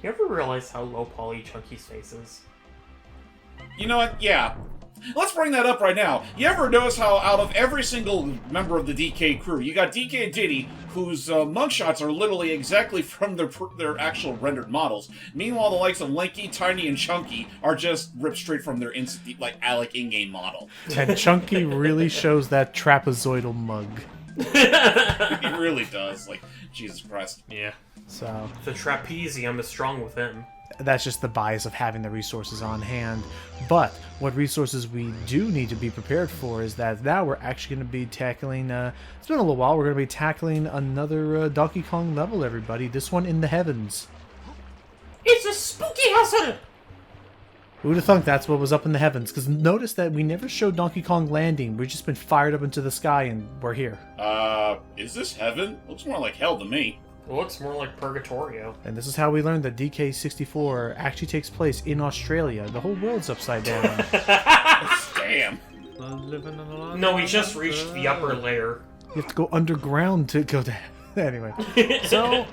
You ever realize how low poly Chunky's face is? You know what? Yeah. Let's bring that up right now. You ever notice how out of every single member of the DK crew, you got DK and Diddy, whose mugshots are literally exactly from their actual rendered models. Meanwhile, the likes of Lanky, Tiny, and Chunky are just ripped straight from their Alec in-game model. And Chunky really shows that trapezoidal mug. It really does. Like, Jesus Christ. Yeah. So The trapezium is strong within. that's just the bias of having the resources on hand. But what resources we do need to be prepared for is that now we're actually going to be tackling, it's been a little while, we're going to be tackling another Donkey Kong level, everybody. This one in the heavens. It's a spooky house! Who'd have thunk that's what was up in the heavens? Because notice that we never showed Donkey Kong landing. We've just been fired up into the sky and we're here. Is this heaven? Looks more like hell to me. It looks more like Purgatorio. And this is how we learned that DK64 actually takes place in Australia. The whole world's upside down. Damn. No, we just reached the upper layer. You have to go underground to go to... Anyway. So,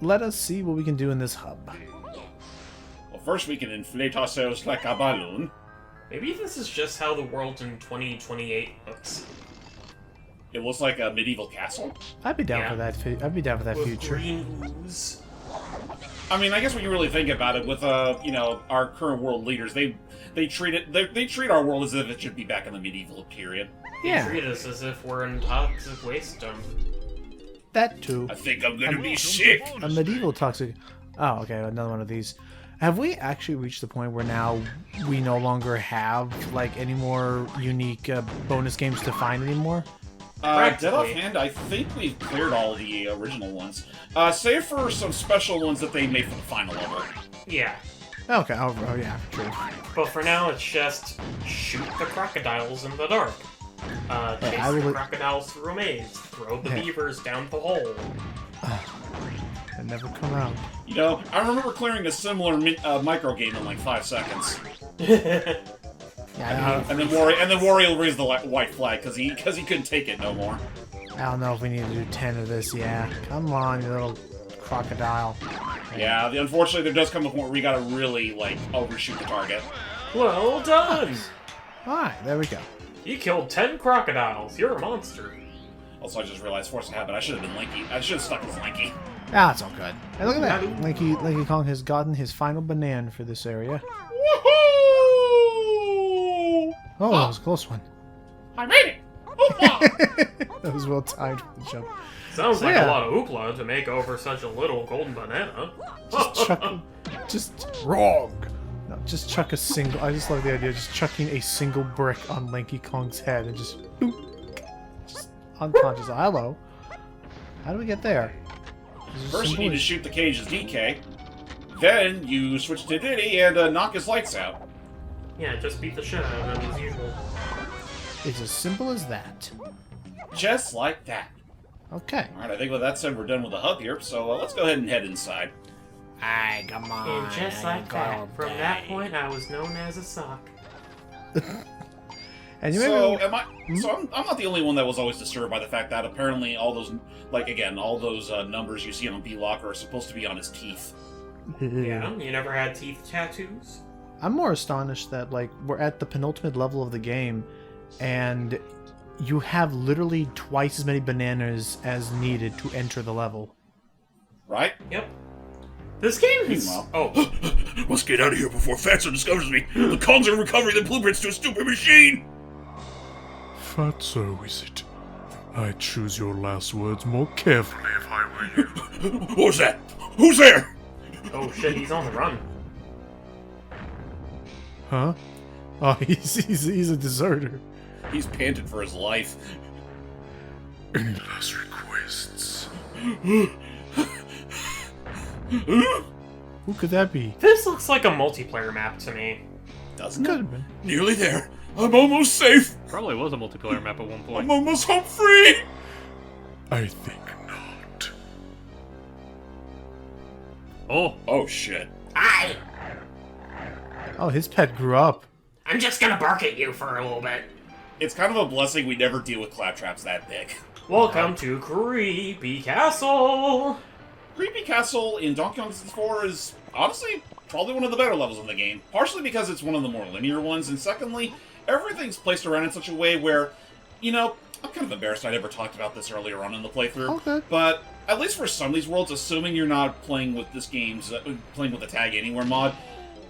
let us see what we can do in this hub. Well, first we can inflate ourselves like a balloon. Maybe this is just how the world in 2028 looks. It looks like a medieval castle. I'd be down Yeah. for that. I'd be down for that With future. green ooze. I mean, I guess when you really think about it, with our current world leaders, they treat our world as if it should be back in the medieval period. Yeah, Treat us as if we're in toxic waste dump. that too. I think I'm gonna be sick. A medieval toxic. Oh, okay, another one of these. Have we actually reached the point where now we no longer have like any more unique bonus games to find anymore? Dead offhand, I think we've cleared all the original ones. Save for some special ones that they made for the final level. Yeah. Okay. Oh yeah, true. But for now, it's just shoot the crocodiles in the dark. Chase I the will- crocodiles through a maze. Throw the Yeah. beavers down the hole. They never come out. You know, I remember clearing a similar micro game in like 5 seconds, Yeah, and then Wario raised the white flag because he couldn't take it no more. I don't know if we need to do 10 of this. Yeah, come on, you little crocodile. Yeah, unfortunately, there does come a point where we gotta really like overshoot the target. Well done! Alright, there we go. You killed 10 crocodiles. You're a monster. Also, I just realized, force of habit, I should have been Linky. I should have stuck with Linky. Ah, it's all good. Hey, look at that. Linky Kong has gotten his final banana for this area. Woohoo! Oh, that was a close one. I made it! Hoopla! That was well timed for the jump. Sounds So, like yeah. a lot of hoopla to make over such a little golden banana. Just wrong. No, just chuck a single. I just love the idea of just chucking a single brick on Lanky Kong's head and just boop, just unconscious. Hello. How do we get there? Is this First, you simple? need to shoot the cage's DK. Then, you switch to Diddy and knock his lights out. Yeah, just beat the shit out of him as usual. It's as simple as that. Just like that. Okay. Alright, I think with that said, we're done with the hub here, so let's go ahead and head inside. Aye, come on. And just like that, from that point, I was known as a sock. And you So, maybe, I'm not the only one that was always disturbed by the fact that apparently all those, all those numbers you see on B-Locker are supposed to be on his teeth. Yeah, you never had teeth tattoos? I'm more astonished that like we're at the penultimate level of the game, and you have literally twice as many bananas as needed to enter the level. Right? Yep. This game is... Meanwhile- Oh, Let's get out of here before Fatso discovers me. The Kongs are recovering the blueprints to a stupid machine! Fatso, is it? I'd choose your last words more carefully if I were you. What's that? Who's there? oh shit, he's on the run. Huh? Oh, he's a deserter. He's panted for his life. Any last requests? Who could that be? This looks like a multiplayer map to me. Doesn't Could it? have been. Nearly there. I'm almost safe. Probably was a multiplayer map at one point. I'm almost home free. I think not. Oh, Oh shit. Oh, his pet grew up. I'm just gonna bark at you for a little bit. It's kind of a blessing we never deal with claptraps that big. Welcome to Creepy Castle! Creepy Creepy Castle in Donkey Kong 64 is, honestly, probably one of the better levels in the game. Partially because it's one of the more linear ones, and secondly, everything's placed around in such a way where, you know, I'm kind of embarrassed I'd ever talked about this earlier on in the playthrough, Okay. but at least for some of these worlds, assuming you're not playing with this game's, playing with the Tag Anywhere mod,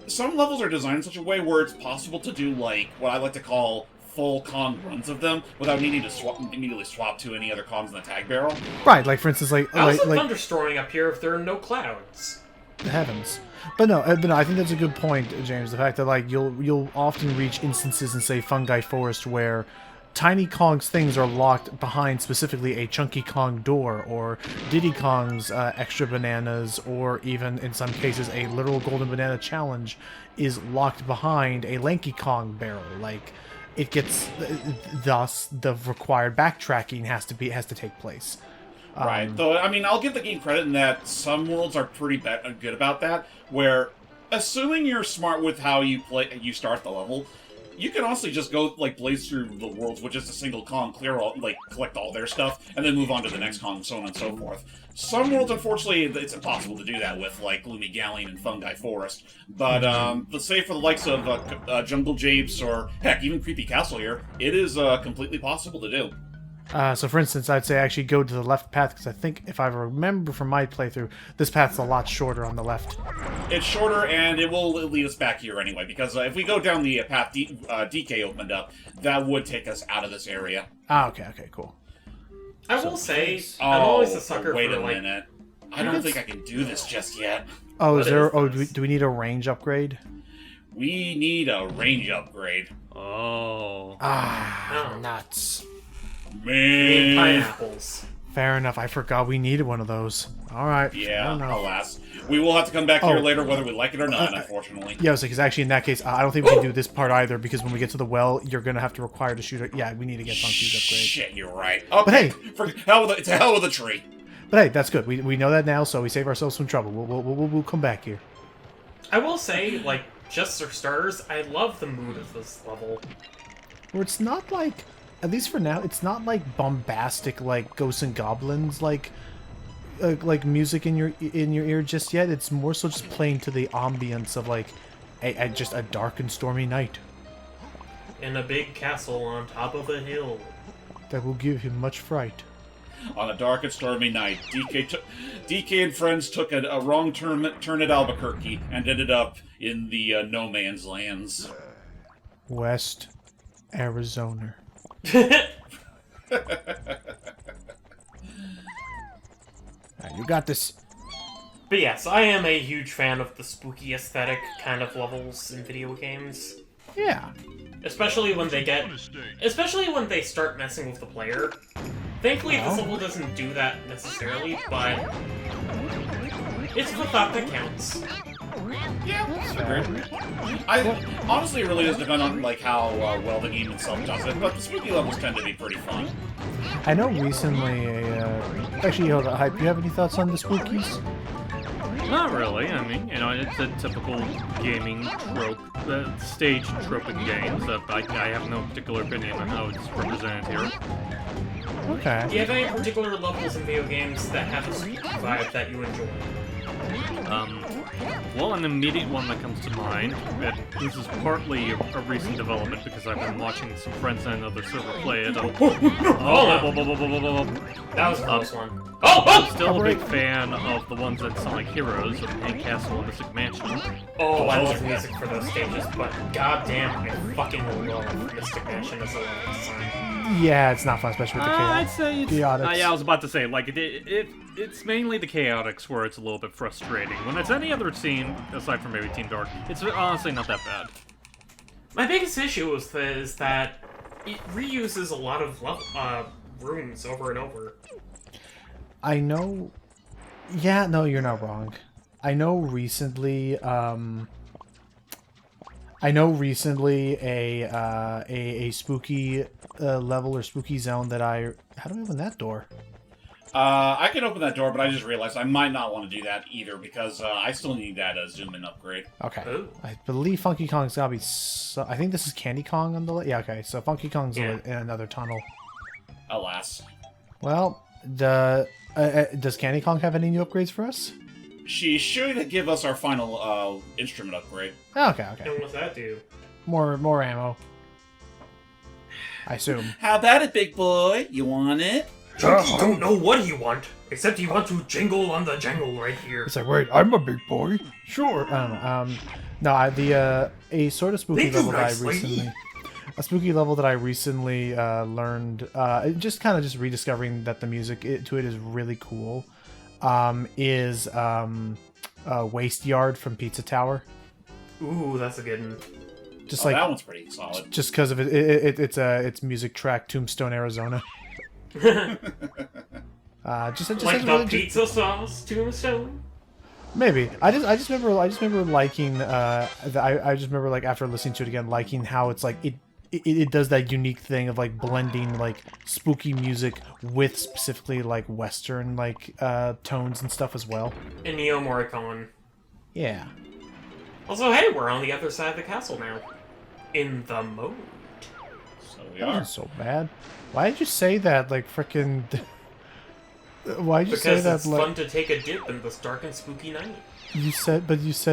some levels are designed in such a way where it's possible to do, like, what I like to call full Kong runs of them without needing to immediately swap to any other Kongs in the tag barrel. Right, like for instance, like How's it like thunderstorming up here if there are no clouds? the heavens. But no, I think that's a good point, James. The fact that like you'll often reach instances in say Fungi Forest where Tiny Kong's things are locked behind specifically a Chunky Kong door, or Diddy Kong's extra bananas, or even in some cases a literal golden banana challenge is locked behind a Lanky Kong barrel. Like it gets, thus the required backtracking has to take place. Right. Though, I mean, I'll give the game credit in that some worlds are pretty good about that, where, assuming you're smart with how you start the level, you can honestly just go, like, blaze through the worlds with just a single Kong, collect all their stuff, and then move on to the next Kong, so on and so forth. Some worlds, unfortunately, it's impossible to do that with, like, Gloomy Galleon and Fungi Forest. But, let's say for the likes of Jungle Japes, or, heck, even Creepy Castle here, it is completely possible to do. So for instance, I'd say actually go to the left path, because I think, if I remember from my playthrough, this path's a lot shorter on the left. It's shorter, and it will lead us back here anyway, because if we go down the path DK opened up, that would take us out of this area. Ah, okay, cool. I will say, I'm always a sucker wait for, a like... minute. I don't think I can do this just yet. Oh, What is do we need a range upgrade? We need a range upgrade. Oh. Ah, Oh. nuts. Need Man. pineapples. Fair enough, I forgot we needed one of those. Alright. Yeah, I don't know. alas. We will have to come back here Oh. later whether we like it or not, unfortunately. Yeah, because actually in that case, I don't think we can do this part either, because when we get to the well, you're going to have to require to shoot it. Yeah, we need to get Funky's upgrade. Shit, you're right. Okay, But hey- it's a hell with a tree. But hey, that's good. We know that now, so we save ourselves some trouble. We'll come back here. I will say, like, just for starters, I love the mood of this level. Where it's not like, at least for now, it's not like bombastic like Ghosts and Goblins like music in your ear just yet. It's more so just playing to the ambience of like just a dark and stormy night In a big castle on top of a hill. that will give him much fright. On a dark and stormy night, DK and friends took a wrong turn at Albuquerque and ended up in the no man's lands. West Arizona. You got this. But yes, I am a huge fan of the spooky aesthetic kind of levels in video games. Yeah. Especially when they start messing with the player. Thankfully, this level doesn't do that necessarily, but it's the thought that counts. Yeah, honestly, it really does depend on like how well the game itself does it, but the spooky levels tend to be pretty fun. I know recently actually, hold on, Hype, do you have any thoughts on the spookies? Not really. I mean, you know, it's a typical gaming trope, stage trope in games. I have no particular opinion on how it's represented here. Okay. Do you have any particular levels in video games that have a spooky vibe that you enjoy? Well, an immediate one that comes to mind, and this is partly a recent development because I've been watching some friends on another server play it. That was a close one. I'm still a big fan of the ones that sound like Heroes of Hank Castle and Mystic Mansion. Oh, I love music for those stages, but goddamn, I fucking love Mystic Mansion as a level design. Yeah, it's not fun, especially with the I'd say it's... chaotics. yeah, I was about to say, like, it's mainly the chaotics where it's a little bit frustrating. When it's any other scene, aside from maybe Team Dark, it's honestly not that bad. My biggest issue is that it reuses a lot of rooms over and over. I know. Yeah, no, you're not wrong. I know recently. A spooky level or spooky zone that I. How do I open that door? I can open that door, but I just realized I might not want to do that either because I still need that zoom in upgrade. Okay. Ooh. I believe Funky Kong's gotta be. I think this is Candy Kong on the. Yeah. Okay. So Funky Kong's in another tunnel. Alas. Well, does Candy Kong have any new upgrades for us? She should give us our final instrument upgrade. Okay. And what's that do? More ammo. I assume. How about it, big boy? You want it? Chunky don't know what he want, except he want to jingle on the jangle right here. It's like, wait, I'm a big boy. Sure. A sort of spooky Thank you, level nice that I recently. lady. A spooky level that I recently learned, just kind of just rediscovering that the music to it is really cool, is Waste Yard from Pizza Tower. Ooh, that's a good one. Just That one's pretty solid. just because of its music track, Tombstone, Arizona. Just Like has the really pizza sauce tombstone? maybe. I just remember liking. I just remember like after listening to it again, liking how it's like it does that unique thing of like blending like spooky music with specifically like Western like tones and stuff as well. And Neo Morricone. Yeah. Also, hey, we're on the other side of the castle now. In the mode. So we That are. wasn't so bad. Why did you say that like frickin'? Why did you say Because that it's like? fun to take a dip in this dark and spooky night. You said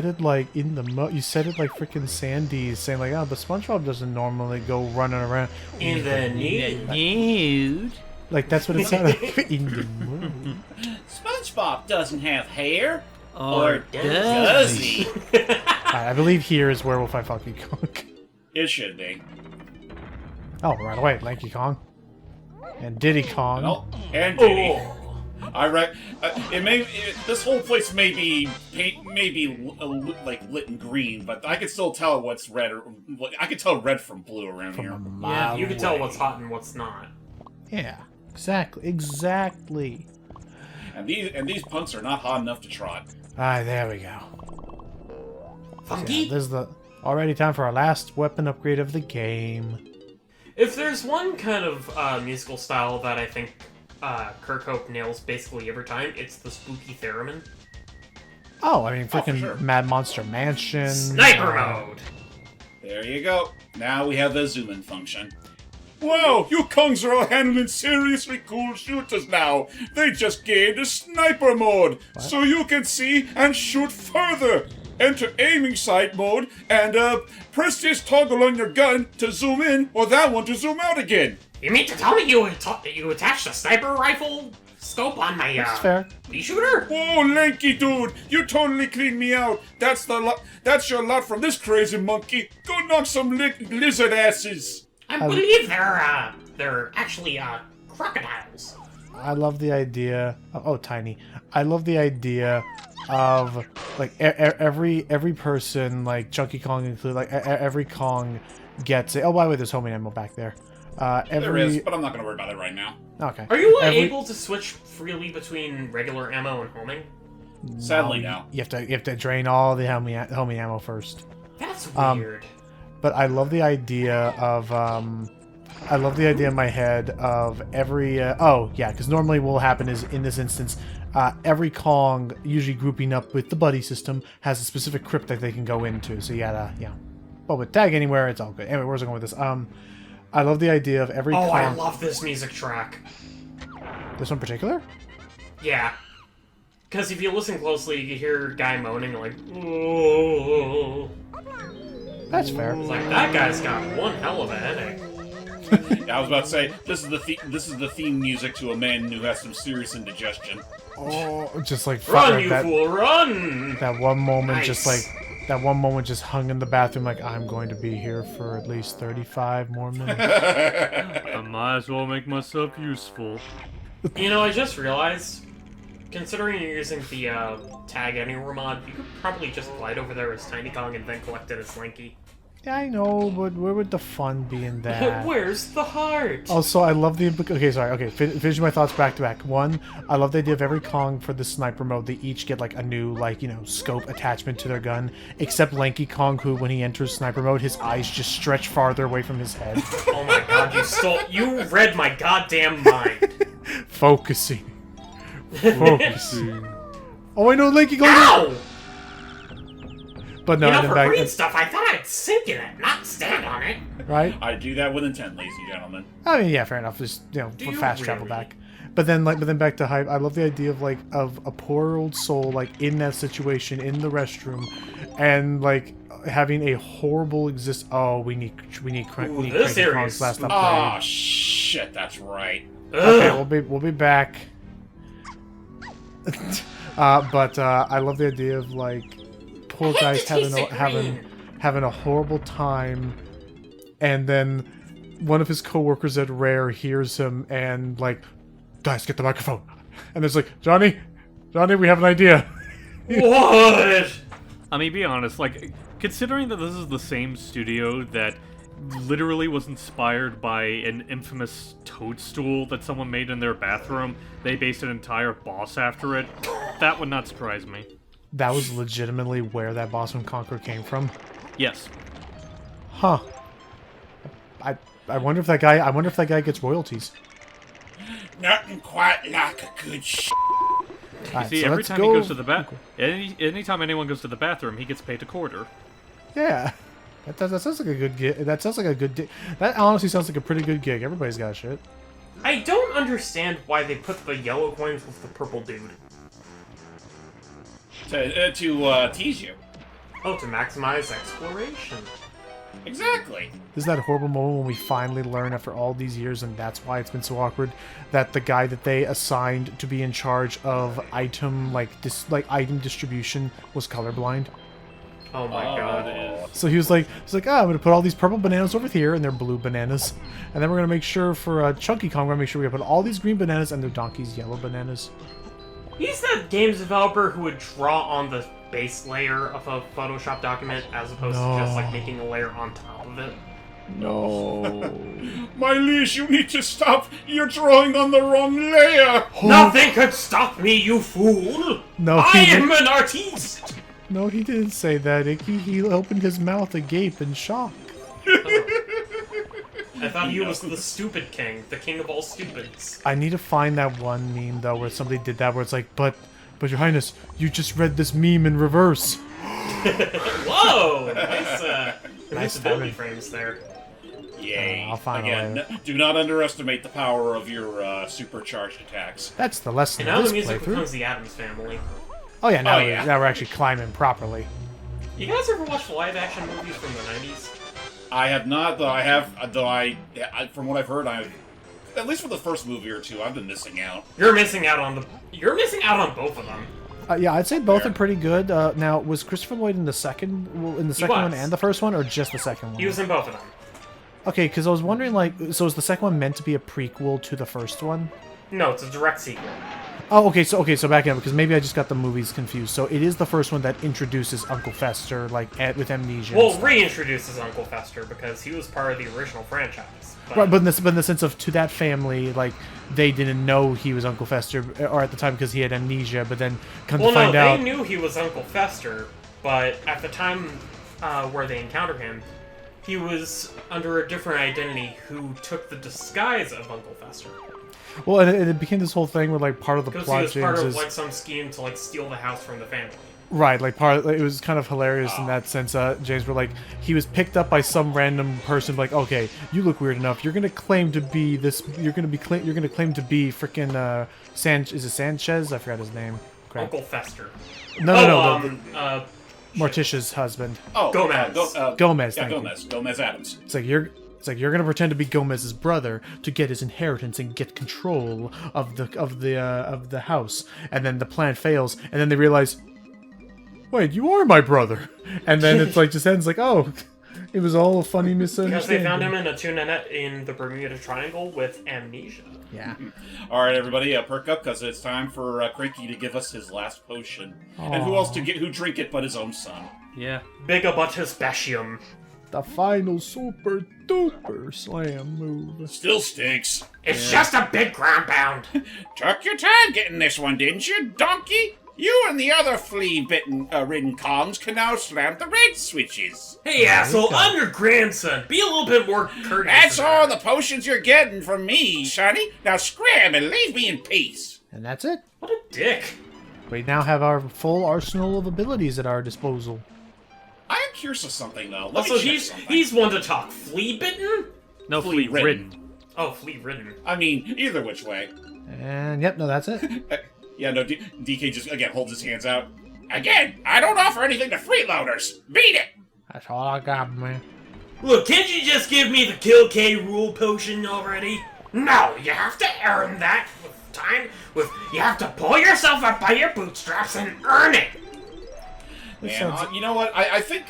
it like in the You said it like freaking Sandy, saying like, oh, but SpongeBob doesn't normally go running around. In the nude. Like that's what it sounded like. In the mood. SpongeBob doesn't have hair. Or does he? Alright, I believe here is where we'll find Funky Kong. It should be. Oh, right away, Lanky Kong and Diddy Kong. No, and Diddy. Oh. This whole place may be like lit in green, but I can still tell what's red. I can tell red from blue around From here. a Yeah, mile you can tell away. what's hot and what's not. Yeah, exactly. And these punks are not hot enough to trot. Alright, there we go. Funky? Yeah, this is already time for our last weapon upgrade of the game. If there's one kind of musical style that I think Kirk Hope nails basically every time, it's the spooky theremin. Oh, I mean, for freaking sure. Mad Monster Mansion. Sniper mode! There you go. Now we have the zoom in function. Wow, you Kongs are all handling seriously cool shooters now. They just gained a sniper mode, so you can see and shoot further. Enter aiming sight mode and press this toggle on your gun to zoom in or that one to zoom out again. You mean to tell me you attached a sniper rifle scope on my That's fair. pea shooter? Whoa, lanky dude, you totally cleaned me out. That's your lot from this crazy monkey. Go knock some lizard asses. I believe they're actually crocodiles. I love the idea. Oh, Tiny. I love the idea of like every person, like Chunky Kong included, like every Kong gets it. Oh, by the way, there's homing ammo back there. There is, but I'm not gonna worry about it right now. Okay. Are you able to switch freely between regular ammo and homing? Sadly, no. You have to drain all the homing ammo first. That's weird. But I love the idea of I love the idea in my head of every oh yeah, because normally what will happen is in this instance every Kong, usually grouping up with the buddy system, has a specific crypt that they can go into, so you gotta, yeah. But with tag anywhere, it's all good. Anyway, where's I going with this? I love the idea of every Oh, Kong. I love this music track. This one in particular? Yeah. Because if you listen closely, you hear a guy moaning like, "Oh." That's fair. It's like, that guy's got one hell of a headache. Yeah, I was about to say this is the theme music to a man who has some serious indigestion. Oh, just like Run, like you that, fool, run! that one moment, just Nice. like that one moment, just hung in the bathroom, like I'm going to be here for at least 35 more minutes. I might as well make myself useful. You know, I just realized, considering you're using the Tag Anywhere mod, you could probably just glide over there as Tiny Kong and then collect it as Slinky. Yeah, I know, but where would the fun be in that? Where's the heart? Also, I love the okay, sorry, okay, finish my thoughts back to back. One, I love the idea of every Kong for the sniper mode, they each get like a new, like, you know, scope attachment to their gun, except Lanky Kong, who when he enters sniper mode, his eyes just stretch farther away from his head. Oh my god, you read my goddamn mind. Focusing. Focusing. Oh, I know, Lanky Kong. Ow! But no, You know, and then for back, green stuff, I thought I'd sink in it, not stand on it. right? I do that with intent, ladies and gentlemen. I mean, yeah, fair enough. Just, you know, Do for you fast travel really? back. But then back to hype. I love the idea of of a poor old soul in that situation in the restroom, and having a horrible Oh, we need Cranky Kong's last upgrade. Oh shit, that's right. Okay, we'll be back. But I love the idea of poor guys having a horrible time, and then one of his coworkers at Rare hears him and guys, get the microphone. And it's Johnny, we have an idea. What? I mean, be honest, considering that this is the same studio that literally was inspired by an infamous toadstool that someone made in their bathroom, they based an entire boss after it, that would not surprise me. That was legitimately where that boss from Conquer came from? Yes. Huh. I wonder if that guy gets royalties. Nothing quite like a good Right, See, so every time he goes to the anytime anyone goes to the bathroom, he gets paid a quarter. Yeah. That sounds like a good gig. That honestly sounds like a pretty good gig. Everybody's got shit. I don't understand why they put the yellow coins with the purple dude. To tease you. Oh, to maximize exploration. Exactly. This is that horrible moment when we finally learn after all these years, and that's why it's been so awkward, that the guy that they assigned to be in charge of item item distribution was colorblind. Oh my god. So he was like, I'm gonna put all these purple bananas over here, and they're blue bananas, and then we're gonna make sure for Chunky Kong, we're gonna make sure we put all these green bananas and their donkeys yellow bananas. He's that games developer who would draw on the base layer of a Photoshop document as opposed to just making a layer on top of it. No. My liege, you need to stop. You're drawing on the wrong layer. Nothing could stop me, you fool! No, I am an artiste! No, he didn't say that, Icky. He opened his mouth agape in shock. I thought he was the stupid king, the king of all stupids. I need to find that one meme, though, where somebody did that, where it's but Your Highness, you just read this meme in reverse. Whoa! Nice ability frames there. Yay. I'll find Again, do not underestimate the power of your supercharged attacks. That's the lesson And now of the this music playthrough. becomes the Addams Family. Oh yeah, now we're actually climbing properly. You guys ever watch live-action movies from the 90s? I have not, from what I've heard, at least for the first movie or two, I've been missing out. You're missing out on both of them. Yeah, I'd say both are pretty good. Now, was Christopher Lloyd in the second one and the first one, or just the second one? He was in both of them. Okay, because I was wondering, so is the second one meant to be a prequel to the first one? No, it's a direct sequel. Oh, okay, so back up, because maybe I just got the movies confused. So it is the first one that introduces Uncle Fester, with amnesia. Well, reintroduces Uncle Fester, because he was part of the original franchise. Right, but in the sense of, to that family, they didn't know he was Uncle Fester, or at the time, because he had amnesia, but then come to find out... they knew he was Uncle Fester, but at the time where they encountered him, he was under a different identity who took the disguise of Uncle Fester. Well, and it became this whole thing where, part of the plot, Because he was part of, some scheme to, steal the house from the family. Right, it was kind of hilarious in that sense, James, where, he was picked up by some random person, okay, you look weird enough, you're gonna claim to be this, you're gonna claim to be frickin', is it Sanchez? I forgot his name. Crap. Uncle Fester. No, Morticia's husband. Oh, Gomez. Gomez, yeah, thank you. Gomez Adams. It's you're gonna pretend to be Gomez's brother to get his inheritance and get control of the house, and then the plan fails, and then they realize, wait, you are my brother, and then it's just ends oh, it was all a funny misunderstanding. Because they found him in a tuna net in the Bermuda Triangle with amnesia. Yeah. All right, everybody, perk up, because it's time for Cranky to give us his last potion. Aww. And who else who drink it but his own son? Yeah. Big about his Bashium. The final super duper slam move. Still stinks. It's just a big ground pound. Took your time getting this one, didn't you, donkey? You and the other flea-ridden Kongs can now slam the red switches. Hey, asshole, I'm your grandson. Be a little bit more courteous. That's all the potions you're getting from me, sonny. Now scram and leave me in peace. And that's it. What a dick. We now have our full arsenal of abilities at our disposal. I am curious of something, though. Also, he's one to talk. Flea-bitten? No, flea-ridden. Oh, fleet ridden. I mean, either which way. And yep, no, that's it. Yeah, no, DK just, again, holds his hands out. Again, I don't offer anything to freeloaders. Beat it! That's all I got, man. Look, can't you just give me the Kill K rule potion already? No, you have to earn that with time. You have to pull yourself up by your bootstraps and earn it. Man, you know what? I think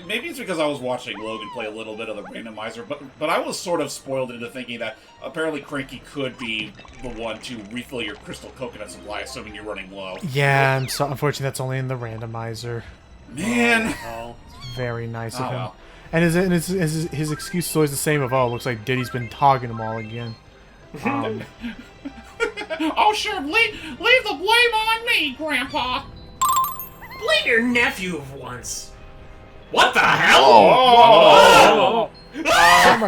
maybe it's because I was watching Logan play a little bit of the randomizer, but I was sort of spoiled into thinking that apparently Cranky could be the one to refill your crystal coconut supply, assuming you're running low. Yeah, unfortunately, that's only in the randomizer. Man. Oh. Very nice of him. Well. And his excuse is always the same of, oh, looks like Diddy's been togging them all again. Oh, sure, leave the blame on me, Grandpa. Blame your nephew once. What the hell? Oh.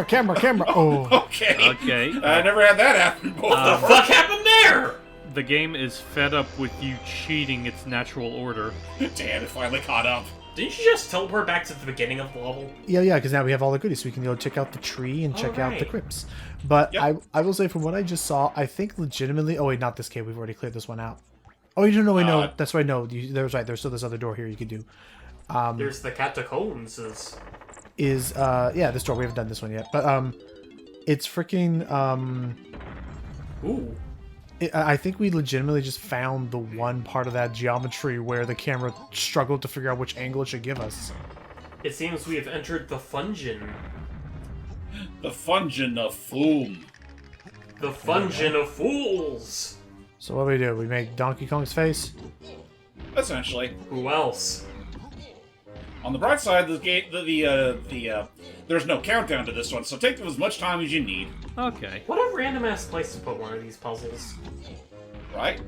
Camera. Oh. Okay. I never had that happen before. What the fuck happened there? The game is fed up with you cheating its natural order. Damn, it finally caught up. Didn't you just teleport back to the beginning of the level? Yeah, because now we have all the goodies, so we can go check out the tree and check out the crypts. But Yep. I will say, from what I just saw, I think legitimately... Oh, wait, not this cave. We've already cleared this one out. Oh, you don't know. No, that's right. No, there's still this other door here you could do. There's the catacombs. Yeah, this door. We haven't done this one yet. But, it's freaking... Ooh. I think we legitimately just found the one part of that geometry where the camera struggled to figure out which angle it should give us. It seems we have entered the Fungin. The Fungin of Foom. The Fungin of Fools! So what do? We make Donkey Kong's face? Essentially. Who else? On the bright side, there's no countdown to this one, so take as much time as you need. Okay. What a random-ass place to put one of these puzzles. Right?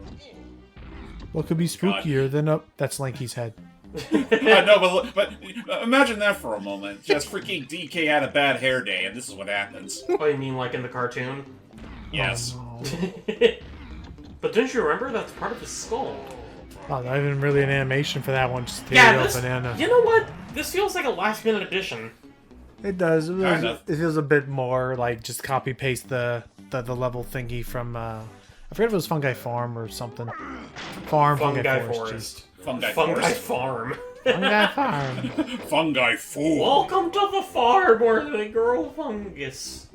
What could be spookier than that's Lanky's head? I know, but imagine that for a moment. Just freaking DK had a bad hair day, and this is what happens. Oh, you mean like in the cartoon? Yes. Oh, But didn't you remember that's part of his skull? oh, not even really an animation for that one. Just banana. You know what? This feels like a last-minute addition. It does. Kind of. It feels a bit more like just copy paste the level thingy from I forget if it was Fungi Farm or something. Fungi Forest. Fungi Farm. Fungi Farm. Fungi Fool. Welcome to the farm where they grow fungus.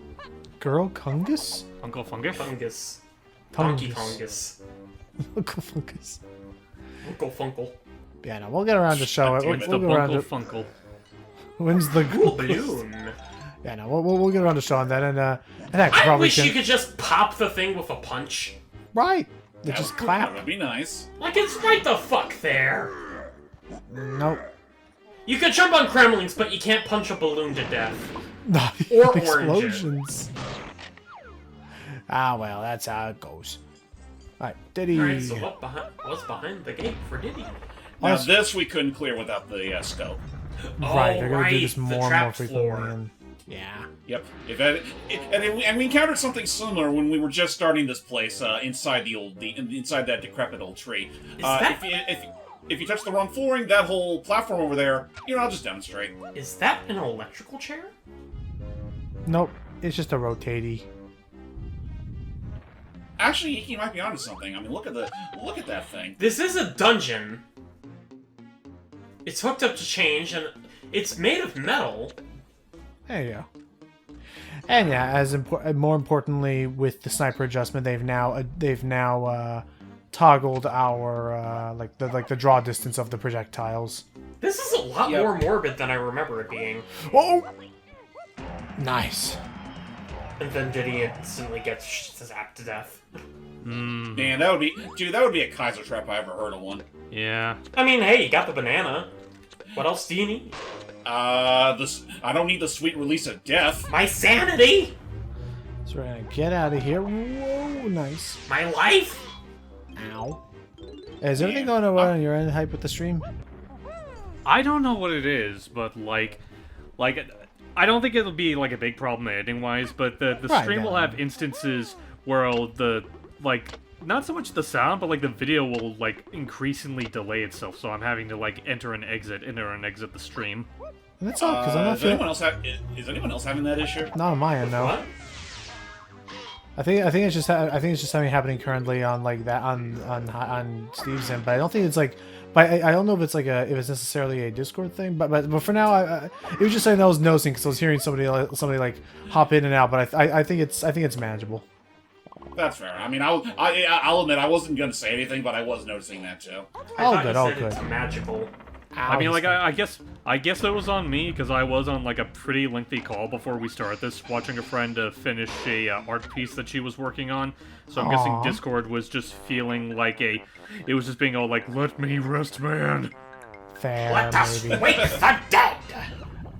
Girl Kungus? Uncle Fungus? Fungus. Donkey Fungus. Kongus. Uncle Fungus. Uncle Funkle. Yeah, no, we'll get around to show it. When's We'll the go around Bunkle to Funkle? when's the Cool balloon. Yeah, no, we'll get around to showing that, and that I probably wish you could just pop the thing with a punch. right. They That just would- clap. That would be nice. Like, it's right the fuck there. Nope. You could jump on Kremlings, but you can't punch a balloon to death. Not Or even orange it. explosions. Ah, well, that's how it goes. Alright, Diddy. Alright, so what's behind the gate for Diddy? Now this we couldn't clear without the scope. Right, they're gonna do this the more and more trap frequently. floor. And, yeah. Yep. And we encountered something similar when we were just starting this place inside inside that decrepit old tree. If you touch the wrong flooring, that whole platform over there, I'll just demonstrate. Is that an electrical chair? Nope, it's just a rotatey. Actually, you might be onto something. I mean, look at that thing. This is a dungeon. It's hooked up to change, and it's made of metal. There you go. And yeah, more importantly, with the sniper adjustment, they've now toggled our like the draw distance of the projectiles. This is a lot more morbid than I remember it being. Oh, nice. And then Diddy instantly gets zapped to death. Man, that would be a Kaiser trap if I ever heard of one. Yeah. I mean, hey, you got the banana. What else do you need? I don't need the sweet release of death. My sanity! So we're gonna get out of here. Whoa, nice. My life! Ow. Is everything going well on your end, hype with the stream? I don't know what it is, but like I don't think it'll be like a big problem editing-wise, but the stream will have instances where not so much the sound, but like the video will like increasingly delay itself, so I'm having to like enter and exit the stream. That's all because I'm not feeling. Is anyone else having that issue? Not on my end, though. What? I think it's just something happening currently on like that on Steve's end, but I don't think it's like. But I don't know if it's necessarily a Discord thing, but for now, it was just something that I was noticing because I was hearing somebody like hop in and out. But I think it's manageable. That's fair. I mean, I'll admit I wasn't gonna say anything, but I was noticing that too. All good. It's magical. I mean, like, I guess it was on me, because I was on, like, a pretty lengthy call before we started this, watching a friend finish a art piece that she was working on. So I'm guessing Discord was just feeling like it was just being all like, let me rest, man. Fair, Let us maybe. wake the dead!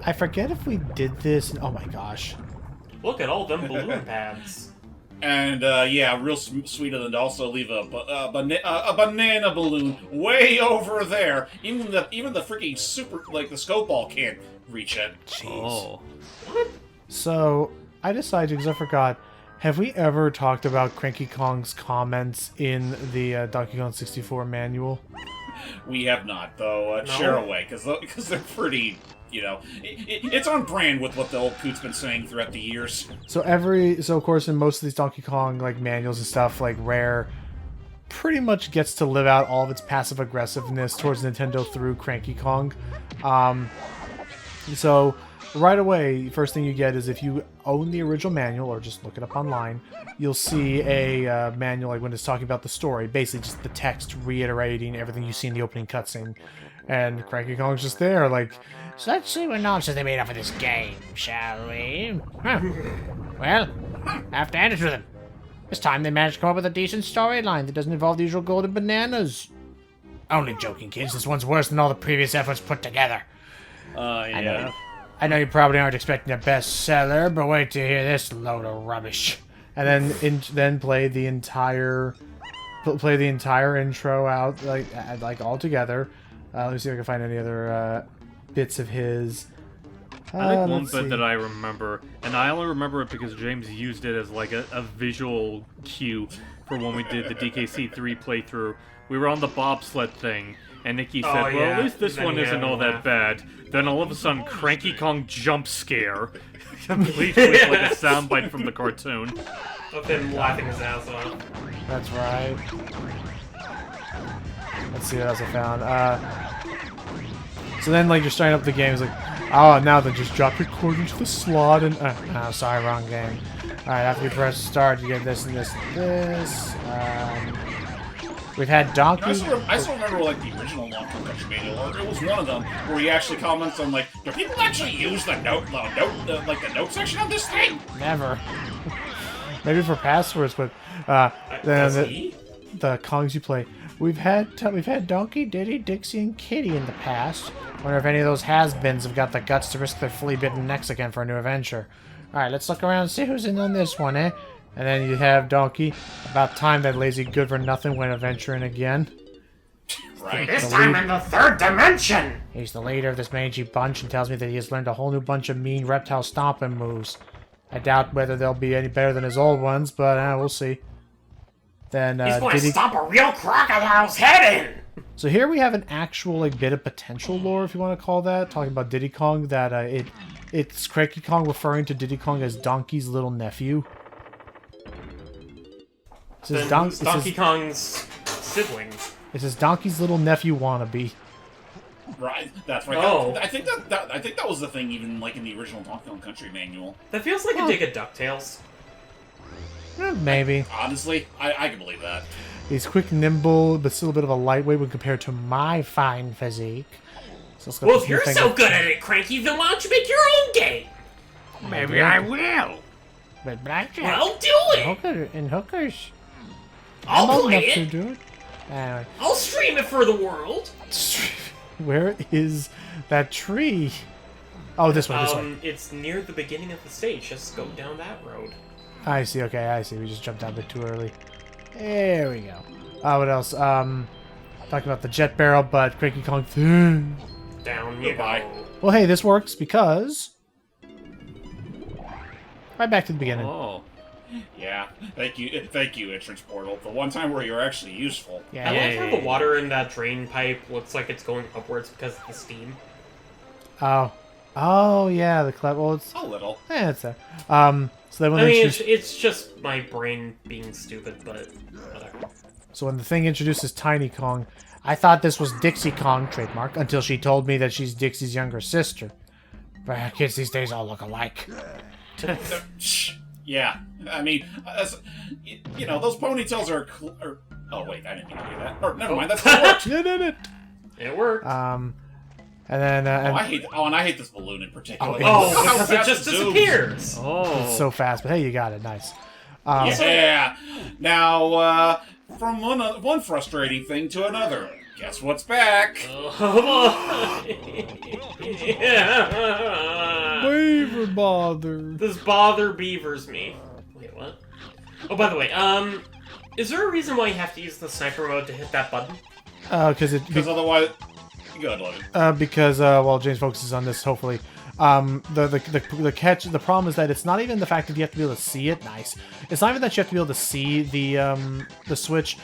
I forget if we did this. Oh my gosh. Look at all them balloon pads. And yeah, real sweet of them to also leave a banana balloon way over there. Even the freaking super the scope ball can't reach it. Jeez. Oh. So I decided because I forgot. Have we ever talked about Cranky Kong's comments in the Donkey Kong 64 manual? We have not, though. No. Share away, because they're pretty. You know, it's on brand with what the old coot's been saying throughout the years. So of course in most of these Donkey Kong like manuals and stuff, like Rare pretty much gets to live out all of its passive aggressiveness towards Nintendo through Cranky Kong. So right away, first thing you get is if you own the original manual or just look it up online, you'll see a manual like when it's talking about the story, basically just the text reiterating everything you see in the opening cutscene. And Cranky Kong's just there, like, so let's see what nonsense they made up for this game, shall we? Huh. Well, I have to hand it to them. This time they managed to come up with a decent storyline that doesn't involve the usual golden bananas. Only joking, kids. This one's worse than all the previous efforts put together. Yeah. I know you probably aren't expecting a bestseller, but wait till you hear this load of rubbish. And then play the entire intro out like all together. Let me see if I can find any other bits of his. I think one bit that I remember, and I only remember it because James used it as like a visual cue for when we did the DKC3 playthrough. We were on the bobsled thing, and Nikki said, well, at least this one isn't all that bad. Then all of a sudden, Cranky Kong jump scare. Complete with like a soundbite from the cartoon. Of him laughing his ass off. That's right. Let's see what else I found. So then, like, you're starting up the game. It's like, oh, now then just drop your cord into the slot and... oh, sorry, wrong game. Alright, after you press start, you get this and this and this. We've had Donkey... I still remember, like, the original Donkey Kong Country manual, or it was one of them, where he actually comments on, like, do people actually use the note section of this thing? Never. Maybe for passwords, but... the Kongs you play... We've had Donkey, Diddy, Dixie, and Kitty in the past. Wonder if any of those has-beens have got the guts to risk their flea-bitten necks again for a new adventure. Alright, let's look around and see who's in on this one, eh? And then you have Donkey. About time that lazy good-for-nothing went adventuring again. Right. This time in the third dimension! He's the leader of this mangy bunch and tells me that he has learned a whole new bunch of mean reptile stomping moves. I doubt whether they'll be any better than his old ones, but we'll see. Then, He's going to stomp a real crocodile's head in! So here we have an actual like bit of potential lore, if you want to call that, talking about Diddy Kong, that it's Cranky Kong referring to Diddy Kong as Donkey's little nephew. It says Donkey Kong's sibling. It says Donkey's little nephew wannabe. Right, that's right. Oh. I think that was the thing, even like in the original Donkey Kong Country manual. That feels like a dig at DuckTales. Maybe. Honestly, I can believe that. He's quick, nimble, but still a bit of a lightweight when compared to my fine physique. So let's go Well, with if you're the so good at it, Cranky, then why don't you make your own game? Maybe I will. But blackjack. Well, do it! And hookers. I'll I'm old play enough to it! do it. Anyway. I'll stream it for the world! Where is that tree? Oh, this way, this way. It's near the beginning of the stage. Just go down that road. I see, okay, I see. We just jumped out a bit too early. There we go. What else? Talking about the jet barrel, but Cranky Kong... Down you go. Well, hey, this works because... Right back to the beginning. Oh. Yeah, thank you, entrance portal. The one time where you're actually useful. Yeah. I like how the water in that drain pipe looks like it's going upwards because of the steam. Oh. Oh yeah, the clever. Well, it's A little. it's there. So then when I they mean, introduce- it's just my brain being stupid, but whatever. so when the thing introduces Tiny Kong, I thought this was Dixie Kong trademark until she told me that she's Dixie's younger sister. But kids these days all look alike. Yeah, I mean, you know, those ponytails are. Oh wait, I didn't mean to do that. Or never mind, that's what worked. Yeah, did it. It worked. And then I hate this balloon in particular. Oh, Oh, How because it fast just zooms. disappears. Oh. it's so fast, but hey, you got it. Nice. Yeah. Now, from one frustrating thing to another. Guess what's back? Yeah. Beaver bother. This bother beavers me. Wait, what? Oh, by the way, is there a reason why you have to use the sniper mode to hit that button? Because Because otherwise, go ahead, Logan. because while James focuses on this, hopefully, the problem is that it's not even the fact that you have to be able to see it. Nice. It's not even that you have to be able to see the switch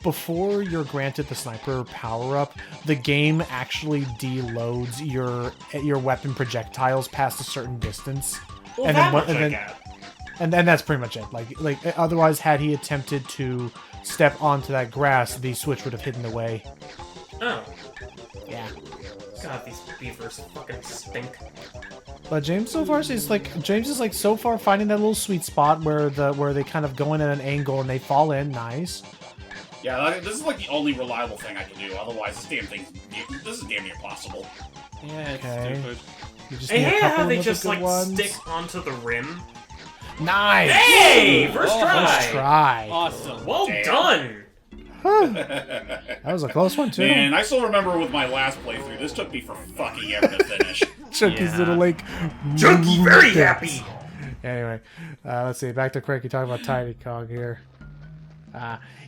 before you're granted the sniper power up. The game actually deloads your weapon projectiles past a certain distance, Well, and that then much and I then get. and that's pretty much it. Like otherwise, had he attempted to step onto that grass, the switch would have hidden away. Oh. Yeah. God, these beavers fucking stink. But James so far is like so far finding that little sweet spot where they kind of go in at an angle and they fall in. Nice. Yeah, this is like the only reliable thing I can do. Otherwise, this is damn near impossible. Yeah, it's Okay. stupid. You just Hey, need a hey, couple how of they the just good like ones. stick onto the rim. Nice. Hey, first try. First try. Awesome. Well Damn. done. That was a close one too. Man, I still remember with my last playthrough, this took me for fucking ever to finish. Chunky's Yeah. little like Junkie, very dance. happy. Anyway, let's see. Back to Cranky talking about Tiny Kong here.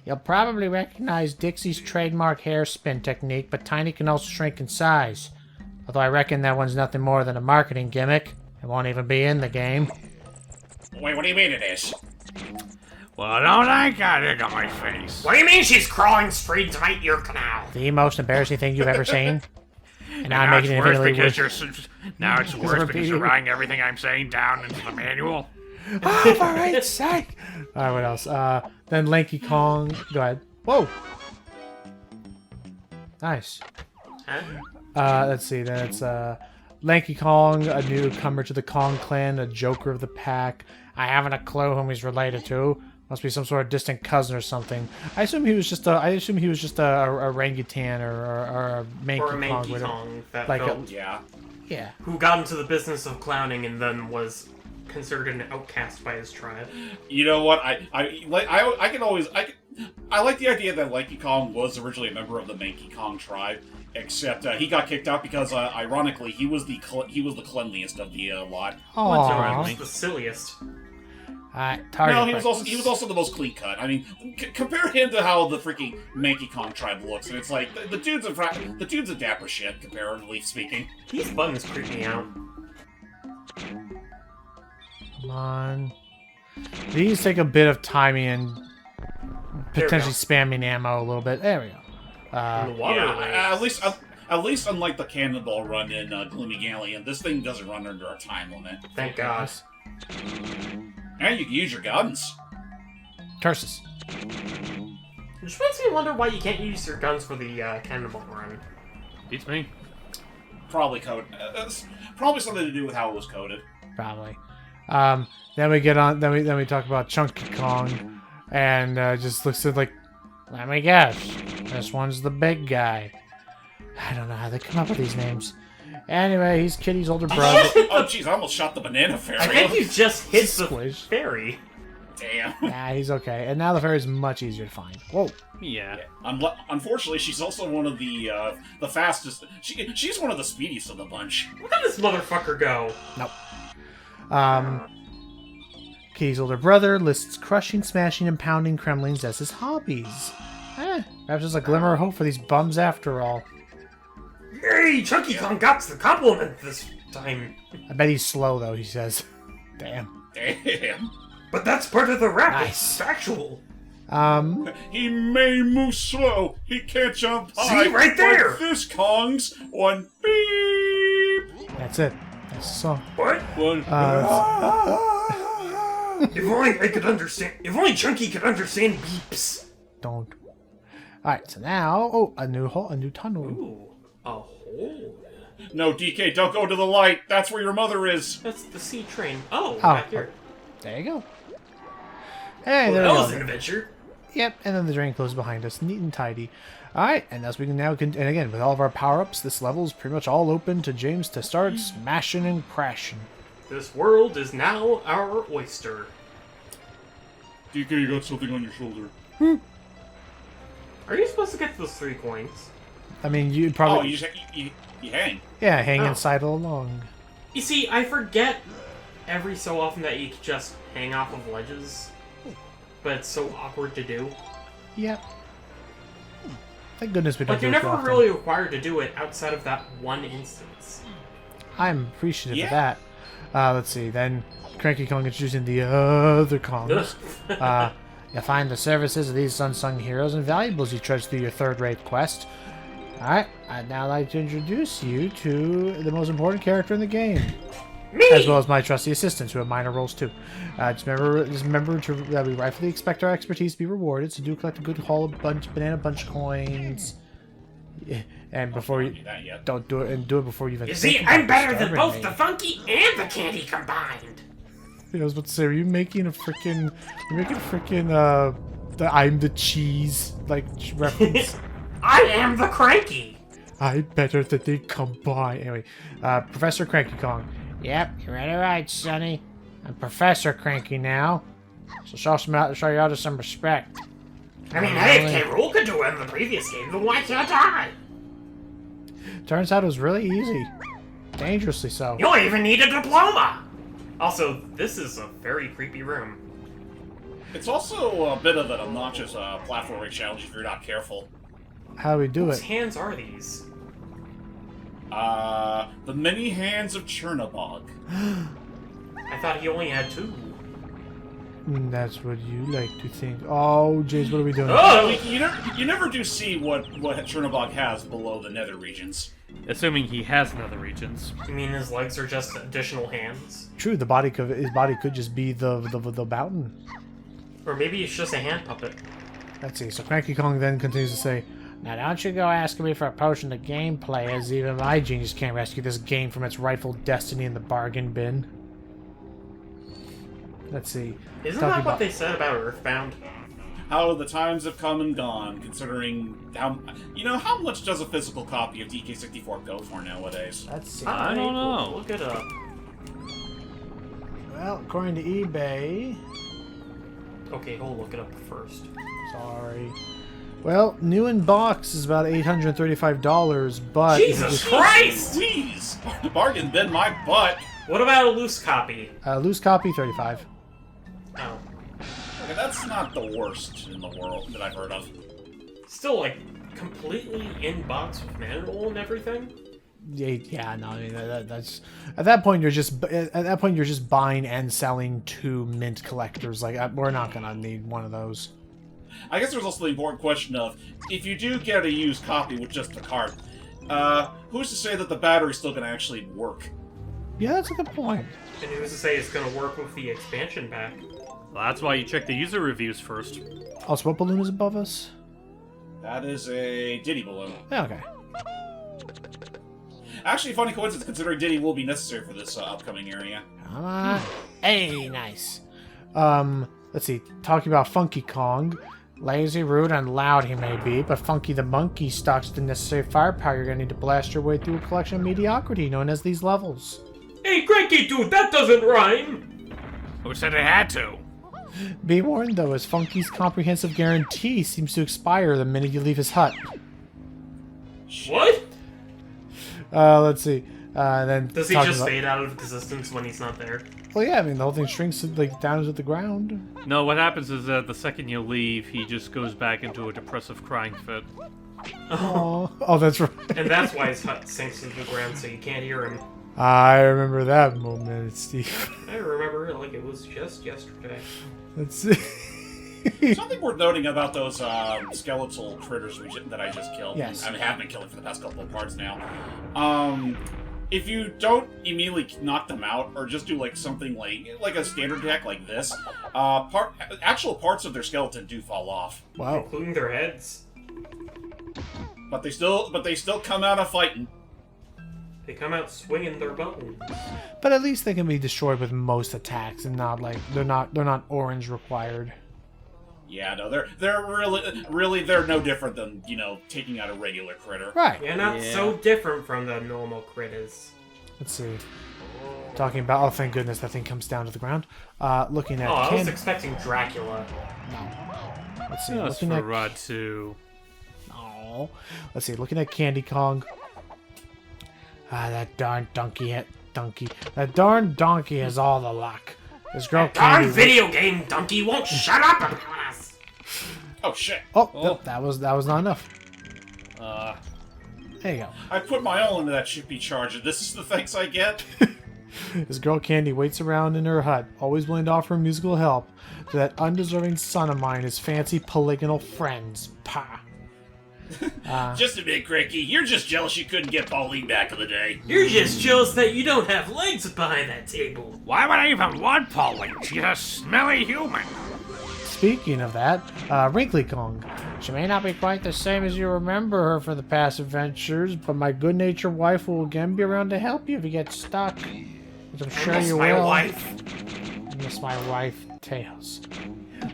You'll probably recognize Dixie's trademark hair spin technique, but Tiny can also shrink in size. Although I reckon that one's nothing more than a marketing gimmick. It won't even be in the game. Wait, what do you mean it is? Well, don't I got it on my face? What do you mean she's crawling straight to my ear canal? The most embarrassing thing you've ever seen. And now I'm Now making it it's worse infinitely because worse. now it's worse because repeating. you're writing everything I'm saying down into the manual. Oh, for God's sake! Alright, what else? Then Lanky Kong. Go ahead. Whoa! Nice. Huh? Let's see. Then it's Lanky Kong, a newcomer to the Kong clan, a joker of the pack. I haven't a clue whom he's related to. Must be some sort of distant cousin or something. I assume he was just a orangutan or a Manky Or a Kong. Manky whatever. Kong that Like a- felt- Yeah. Yeah. who got into the business of clowning and then was considered an outcast by his tribe. You know what? I like the idea that Lanky Kong was originally a member of the Manky Kong tribe, except he got kicked out because, ironically, he was the cleanliest of the lot. Aww. He's the silliest. Target No, he practice. was also the most clean cut. I mean, compare him to how the freaking Manky Kong tribe looks, and it's like the dude's a dapper shit, comparatively speaking. These buttons creep me out. Come on. These take a bit of timing and There we potentially spamming ammo a little bit. There we go. And the water Yeah, rays. at least unlike the cannonball run in Gloomy Galleon, this thing doesn't run under a time limit. Thank God. And you can use your guns. Curses. Which makes me wonder why you can't use your guns for the cannonball run. Beats me. Probably probably something to do with how it was coded. Probably. Then we get on. Then we talk about Chunky Kong, and just looks at like, let me guess, this one's the big guy. I don't know how they come up with these names. Anyway, he's Kitty's older brother. Oh jeez, I almost shot the banana fairy. I think you just hit the Squish. fairy. Damn. Nah, he's okay. And now the fairy's much easier to find. Whoa. Yeah. Unfortunately, she's also one of the fastest. She's one of the speediest of the bunch. Look at this motherfucker go. Kitty's older brother lists crushing, smashing, and pounding Kremlings as his hobbies. Perhaps there's a glimmer of hope for these bums after all. Yay, Chunky Kong got the compliment this time. I bet he's slow though, he says. Damn. Damn. But that's part of the rap. Nice. It's factual. He may move slow. He can't jump high. See, right there. But this Kong's one beep. That's it. It's a song. What? If only I could understand. If only Chunky could understand beeps. Don't. Alright, so now... Oh, a new hole, a new tunnel. Ooh, a hole. No, DK, don't go to the light. That's where your mother is. That's the sea train. Oh, Oh, back here. There you go. Hey, Well, there that we was go. an adventure. Yep, and then the drain closes behind us, neat and tidy. Alright, and as we can now, and again, with all of our power-ups, this level is pretty much all open to James to start smashing and crashing. This world is now our oyster. DK, you got something on your shoulder. Are you supposed to get those 3 coins? I mean, you Oh, probably... you hang. yeah, hang Oh. inside along. You see, I forget every so often that you could just hang off of ledges. But it's so awkward to do. Yep. Thank goodness we don't Like, do you're it too never often. really required to do it outside of that one instance. I'm appreciative of Yeah. that. Let's see, then Cranky Kong introducing the other Kongs. Ugh. You find the services of these unsung heroes invaluable as you trudge through your third-rate quest. Alright, I'd now like to introduce you to the most important character in the game. Me! As well as my trusty assistants, who have minor roles too. Just remember that we rightfully expect our expertise to be rewarded, so do collect a good haul of banana bunch coins. Yeah, and before you... Do that yet. Don't do it, and do it before you even You think see, about I'm better than starving both me. the funky and the candy combined. I was about to say, are you making a freaking... You're making a freaking, the I'm the cheese, like, reference? I am the cranky. I better that they combine. Anyway, Professor Cranky Kong. Yep, you're right, Sonny. I'm Professor Cranky now. So show you out of some respect. I mean, hey, if K. Rool could do it in the previous game, then why can't I? Turns out it was really easy. Dangerously so. You don't even need a diploma. Also, this is a very creepy room. It's also a bit of an obnoxious platforming challenge if you're not careful. How do we do Whose it? hands are these? The many hands of Chernobog. I thought he only had 2. That's what you like to think. Oh, James, what are we doing? Oh! You never do see what Chernobog has below the nether regions. Assuming he has nether regions. You mean his legs are just additional hands? True, his body could just be the mountain. Or maybe it's just a hand puppet. Let's see. So Cranky Kong then continues to say, "Now don't you go asking me for a potion of gameplay, as even my genius can't rescue this game from its rightful destiny in the bargain bin." Let's see. Isn't Talking that what about- they said about Earthbound? How the times have come and gone, considering how much does a physical copy of DK64 go for nowadays? Let's see. I don't know. Look it up. Well, according to eBay, Okay, we'll look it up first. sorry. Well, new in box is about $835, but Jesus Christ! Please! Bargain bin my butt! What about a loose copy? loose copy $35. Oh. Okay, that's not the worst in the world that I've heard of. Still, like, completely in box with manual and everything? Yeah, no, I mean that's at that point you're just buying and selling to mint collectors. Like we're not gonna need one of those. I guess there's also the important question of, if you do get a used copy with just the card, who's to say that the battery's still gonna actually work? Yeah, that's a good point. And who's to say it's gonna work with the expansion pack? Well, that's why you check the user reviews first. Also, what balloon is above us? That is a Diddy balloon. Yeah, okay. Actually, funny coincidence, considering Diddy will be necessary for this upcoming area. Come on. Hey, nice. Let's see. Talking about Funky Kong. Lazy, rude, and loud he may be, but Funky the Monkey stocks the necessary firepower you're gonna need to blast your way through a collection of mediocrity known as these levels. Hey, cranky dude, that doesn't rhyme! Who said it had to? Be warned, though, as Funky's comprehensive guarantee seems to expire the minute you leave his hut. What? Let's see. Then Does he talking just about- fade out of existence when he's not there? Well, yeah, I mean, the whole thing shrinks like down to the ground. No, what happens is that the second you leave, he just goes back into a depressive crying fit. Oh, that's right. And that's why his hut sinks into the ground so you can't hear him. I remember that moment, Steve. I remember it like it was just yesterday. Let's see. Something worth noting about those skeletal critters that I just killed. Yes. I have been killing for the past couple of parts now. if you don't immediately knock them out, or just do like something like a standard attack like this, actual parts of their skeleton do fall off. Wow. Including their heads. But they still come out of fighting. They come out swinging their bones. But at least they can be destroyed with most attacks, and not like they're not orange required. Yeah, no, they're really they're no different than, you know, taking out a regular critter. Right. Yeah, not so different from the normal critters. Let's see. Talking about, oh, thank goodness that thing comes down to the ground. Looking at. Oh, I was expecting Dracula. No. Let's see. That's Looking for at. Rod too. Oh. Let's see. Looking at Candy Kong. That darn donkey. That darn donkey has all the luck. This girl Darn Candy. video game donkey won't shut up about us. Oh shit! Oh, that was not enough. There you go. I put my all into that chippy charge, and this is the thanks I get. This girl Candy waits around in her hut, always willing to offer musical help to that undeserving son of mine, his fancy polygonal friends. Pa. Just a bit, Cranky. You're just jealous you couldn't get Pauline back in the day. You're just jealous that you don't have legs behind that table. Why would I even want Pauline? She's a smelly human. Speaking of that, Wrinkly Kong. She may not be quite the same as you remember her for the past adventures, but my good-natured wife will again be around to help you if you get stuck. Which I'm sure you will. My wife. I miss my wife, Tails.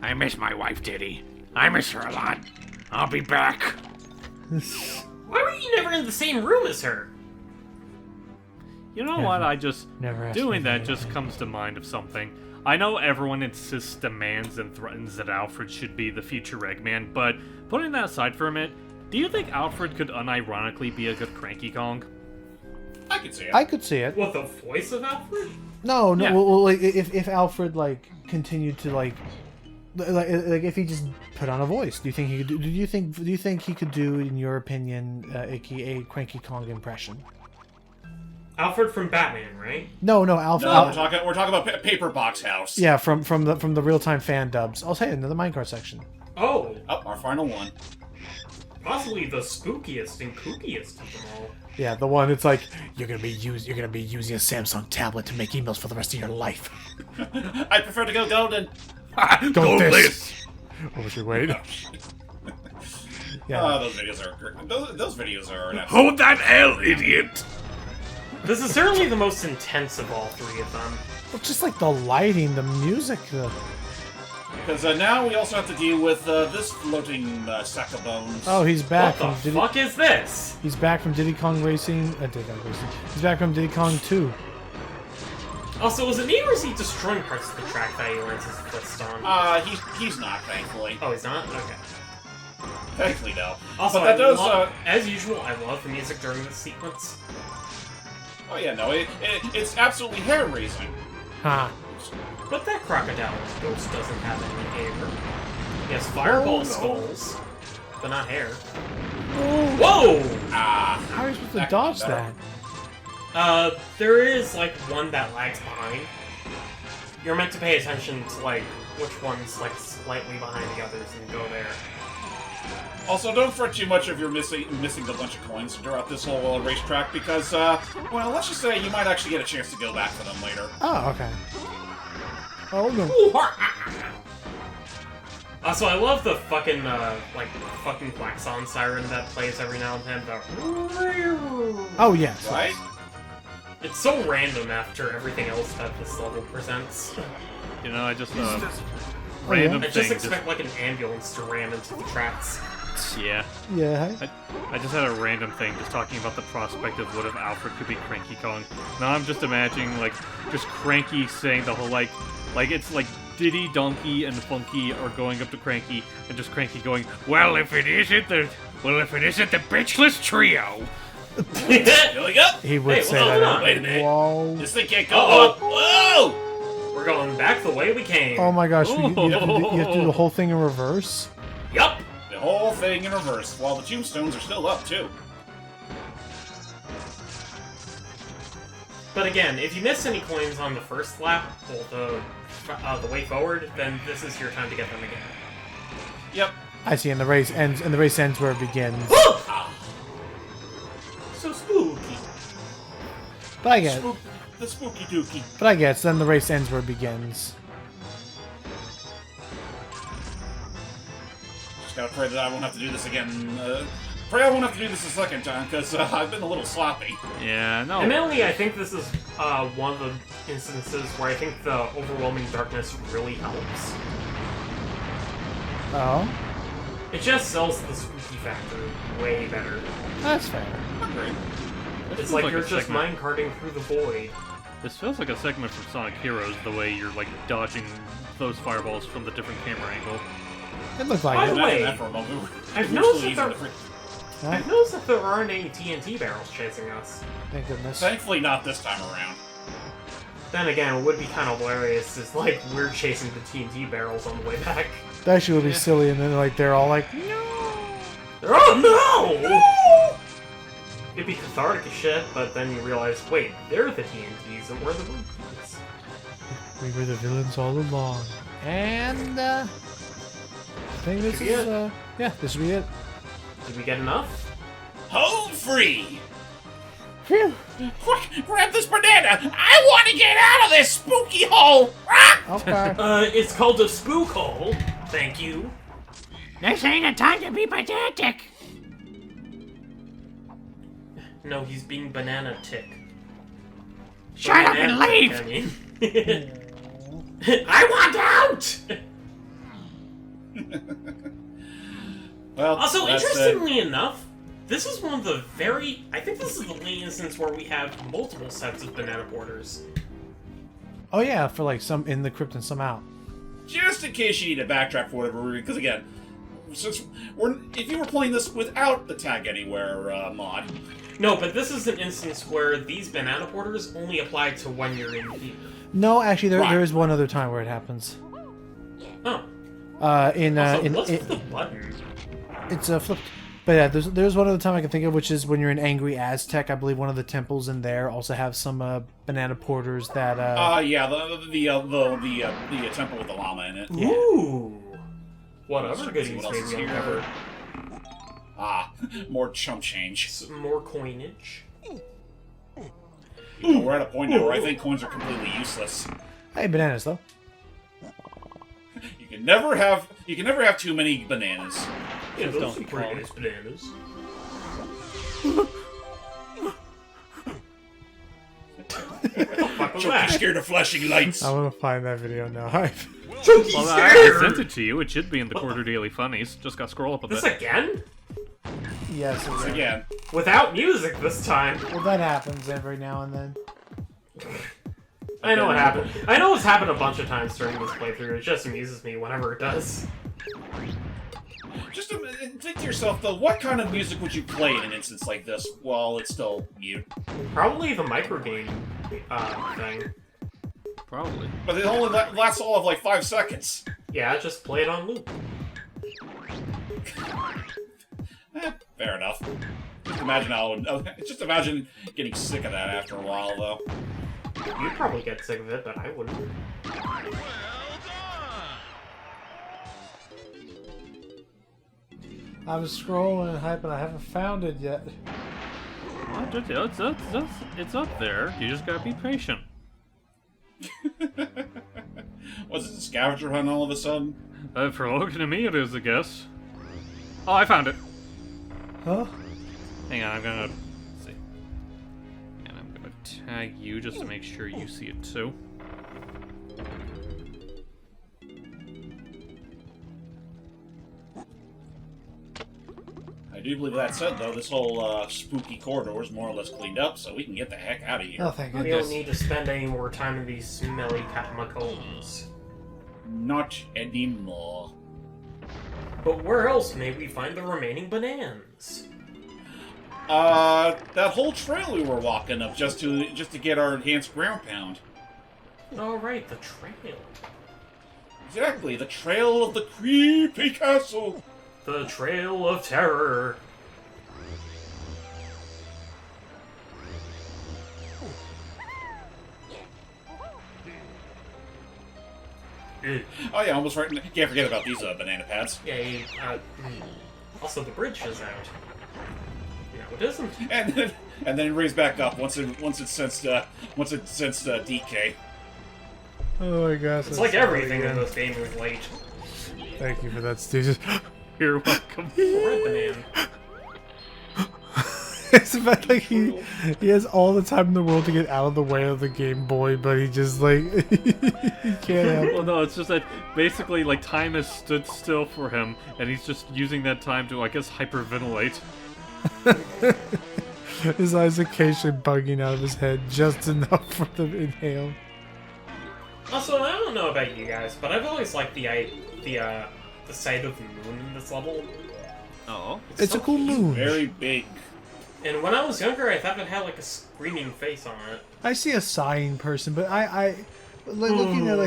I miss my wife, Diddy. I miss her a lot. I'll be back. Why were you never in the same room as her? You know what? I just Never asked doing me that that. just comes to mind of something. I know everyone insists, demands, and threatens that Alfred should be the future Eggman, but putting that aside for a minute, do you think Alfred could unironically be a good Cranky Kong? I can see it. I could see it. What, the voice of Alfred? No, Yeah. well, like if Alfred like continued to like if he just put on a voice, do you think he could? Do you think he could do, in your opinion, a Cranky Kong impression? Alfred from Batman, right? No, Alfred. No, we're talking about Paper Box House. Yeah, from the real time fan dubs. I'll say another minecart section. Oh, Oh, our final one. possibly the spookiest and kookiest of them all. Yeah, the one it's like you're gonna be using a Samsung tablet to make emails for the rest of your life. I prefer to go golden. Go this. Oh, should wait. Yeah. Those videos are great. Those videos are an absolute... Hold that L, idiot! This is certainly the most intense of all three of them. Well, just like the lighting, the music. Because now we also have to deal with this floating sack of bones. Oh, he's back What the fuck is this? He's back from Diddy Kong Racing. Diddy Kong Racing. He's back from Diddy Kong 2. Also, is it me or is he destroying parts of the track that he lands his fist on? He's not, thankfully. Oh, he's not? Okay. Thankfully, no. Also, but that does, as usual, I love the music during this sequence. Oh yeah, no, it's absolutely hair-raising. Huh. But that crocodile ghost doesn't have any hair. He has fireball skulls, but not hair. Whoa! How are you supposed to dodge that? There is, like, one that lags behind. You're meant to pay attention to, like, which one's, like, slightly behind the others and go there. Also, don't fret too much if you're missing a bunch of coins throughout this whole racetrack, because, well, let's just say you might actually get a chance to go back for them later. Oh, okay. Oh, no. Also, I love the fucking, fucking klaxon siren that plays every now and then. Oh, yes. Right? It's so random after everything else that this level presents. You know, I just, random I just thing. expect, like, an ambulance to ram into the tracks. Yeah. Yeah. I just had a random thing just talking about the prospect of what if Alfred could be Cranky Kong. Now I'm just imagining, like, just Cranky saying the whole, like it's like Diddy, Donkey, and Funky are going up to Cranky, and just Cranky going, well, if it isn't the bitchless trio. Going up? He would Hey, say hold that. on, wait a minute. Whoa. This thing can't go up. Whoa! We're going back the way we came. Oh my gosh, you have to do the whole thing in reverse? Yup! The whole thing in reverse, while the tombstones are still up, too. But again, if you missed any coins on the first lap, or the way forward, then this is your time to get them again. Yep. I see, and the race ends where it begins. So spooky. But I get it. The spooky dookie. But I guess then the race ends where it begins. Just gotta pray that I won't have to do this again. Pray I won't have to do this a second time, because I've been a little sloppy. Yeah, no. Admittedly, I think this is one of the instances where I think the overwhelming darkness really helps. Oh, It just sells the spooky factor way better. that's fair. It's feels like like you're a just segment. minecarting through the void. This feels like a segment from Sonic Heroes, the way you're, like, dodging those fireballs from the different camera angle. It looks By like the it. way, That for a moment. I've We're noticed still that using there- I've noticed that there aren't any TNT barrels chasing us. Thank goodness. Thankfully, not this time around. Then again, it would be kind of hilarious. It's like we're chasing the TNT barrels on the way back. That actually would be silly, and then like they're all like, Oh no! It'd be cathartic as shit, but then you realize, wait, they're the TNTs and we're the monkeys. we were the villains all along. And I think this Should be is it. yeah, this should be it. Did we get enough? Home free! Phew. Quick, grab this banana! I want to get out of this spooky hole! Ah! Okay. It's called a spook hole. Thank you. This ain't a time to be pedantic. No, he's being banana tick. Shut up and Banana leave. tick, I mean. I want out! Well, Also, that's, interestingly enough, this is one of the I think this is the only instance where we have multiple sets of banana porters. Oh yeah, for like some in the crypt and some out. just in case you need to backtrack for whatever reason, because again, since if you were playing this without the Tag Anywhere mod, No, but this is an instance where these banana porters only apply to when you're in here. No, actually, there, Right. there is one other time where it happens. Oh. What's with the button? It's a flipped. But yeah, there's one other time I can think of, which is when you're in Angry Aztec. I believe one of the temples in there also have some banana porters that. yeah, the temple with the llama in it. Ooh. What Let's other check and see goodies what may else is we here. uncover? More chump change. Some more coinage. You know, we're at a point now where I think coins are completely useless. Hey, bananas though. You can never have too many bananas. Yeah, those don't are call pretty nice bananas. Fuck was Chucky's that? scared of flashing lights. I'm gonna find that video now. Chucky's Well, I sent scared! it to you. It should be in the Quarter Daily Funnies. Just got to scroll up a This bit. again? Yes. It's, Again, Without music this time. well, that happens every now and then. I know what happened. I know it's happened a bunch of times during this playthrough. It just amuses me whenever it does. just think to yourself though, what kind of music would you play in an instance like this while it's still mute? Probably the microgame thing. Probably. But it only lasts all of like 5 seconds. Yeah, just play it on loop. Fair enough. Just imagine getting sick of that after a while, though. You'd probably get sick of it, but I wouldn't. I was scrolling and hype, but I haven't found it yet. It's up there. You just gotta be patient. Was it a scavenger hunt all of a sudden? For looking at me, it is, I guess. Oh, I found it. Huh? Hang on, I'm gonna let's see. And I'm gonna tag you just to make sure you see it too. I do believe that said, though, this whole spooky corridor is more or less cleaned up, so we can get the heck out of here. Oh, thank We goodness. don't need to spend any more time in these smelly catacombs. Not anymore. But where else may we find the remaining bananas? That whole trail we were walking up just to get our enhanced ground pound. Alright, the trail. Exactly, the trail of the creepy castle. The Trail of Terror. Oh yeah, almost right. Can't forget about these banana pads. Yeah, also the bridge is out. No, it isn't. And and then it raised back up once it sensed DK. Oh my gosh. It's like everything in this game is late. Thank you for that, Steve. You're welcome. Red banana. It's the fact like he has all the time in the world to get out of the way of the Game Boy, but he just like he can't help. Well, no, it's just that basically like time has stood still for him, and he's just using that time to, I guess, hyperventilate. His eyes occasionally bugging out of his head just enough for them to inhale. Also, I don't know about you guys, but I've always liked the sight of the moon in this level. Oh. It's so a cool cute. moon. Very big. And when I was younger, I thought it had like a screaming face on it. I see a sighing person, but I like looking at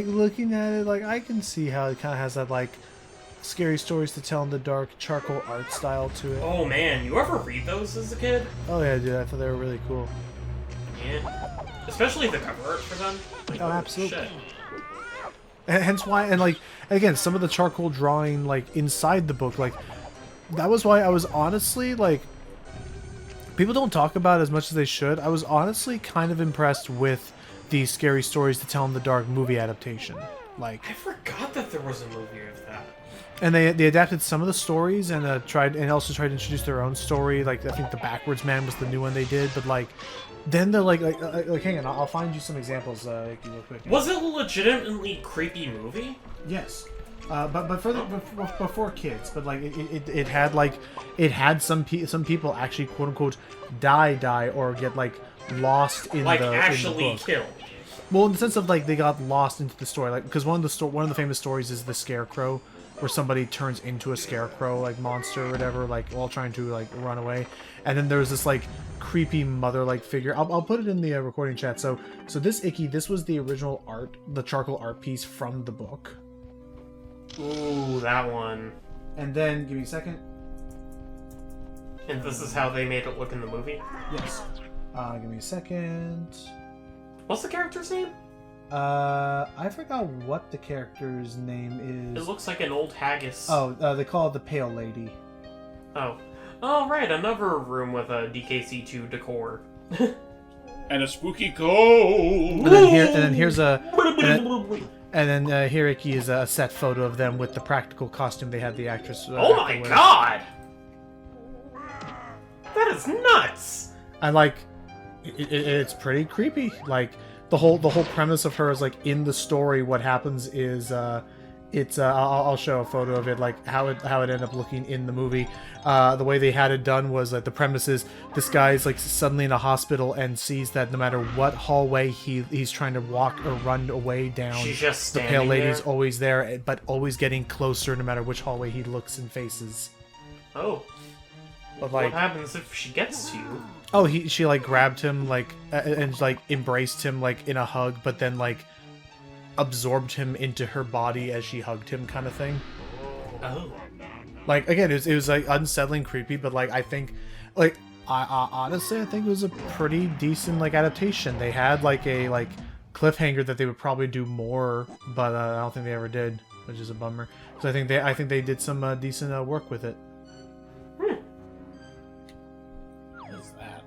looking at it, like I can see how it kind of has that like scary stories to tell in the dark charcoal art style to it. Oh man, you ever read those as a kid? Oh yeah, dude, I thought they were really cool. Yeah. Especially the cover art for them. Like, Oh, absolutely. shit. And hence why, and like again, some of the charcoal drawing like inside the book, like that was why I was honestly like. People don't talk about it as much as they should. I was honestly kind of impressed with the Scary Stories to Tell in the Dark movie adaptation. Like, I forgot that there was a movie of that. and they adapted some of the stories and also tried to introduce their own story. Like, I think the Backwards Man was the new one they did, but like, then they're like hang on, I'll find you some examples real quick. Was it a legitimately creepy movie? Yes. But for before kids, but like it had some people actually quote unquote die or get like lost in Like the actually in the book. killed. Well, in the sense of like they got lost into the story, like because one of the famous stories is the Scarecrow, where somebody turns into a scarecrow like monster or whatever, like while trying to like run away, and then there's this like creepy mother like figure. I'll put it in the recording chat. So this Icky, this was the original art, the charcoal art piece from the book. Ooh, that one. And then, give me a second. And this is how they made it look in the movie? Yes. Give me a second. What's the character's name? I forgot what the character's name It is. looks like an old haggis. Oh, they call it the Pale Lady. Oh. Oh, right, another room with a DKC2 decor. And a spooky cold. And then here Icky is a set photo of them with the practical costume they had the actress. Oh my wear. god! That is nuts! And like, it's pretty creepy. Like the whole premise of her is like in the story. What happens is I'll show a photo of it, like how it ended up looking in the movie. The way they had it done was like the premise is this guy's like suddenly in a hospital and sees that no matter what hallway he's trying to walk or run away down, She's just the Pale standing Lady's there? always there, but always getting closer no matter which hallway he looks and faces. Oh. But like, What happens if she gets to you? oh, she like grabbed him like and like embraced him like in a hug, but then like absorbed him into her body as she hugged him, kind of thing. Oh. Like again, it was like unsettling, creepy, but like I think, like I honestly I think it was a pretty decent like adaptation. They had like a like cliffhanger that they would probably do more, but I don't think they ever did, which is a bummer. So I think they did some decent work with it. What's that?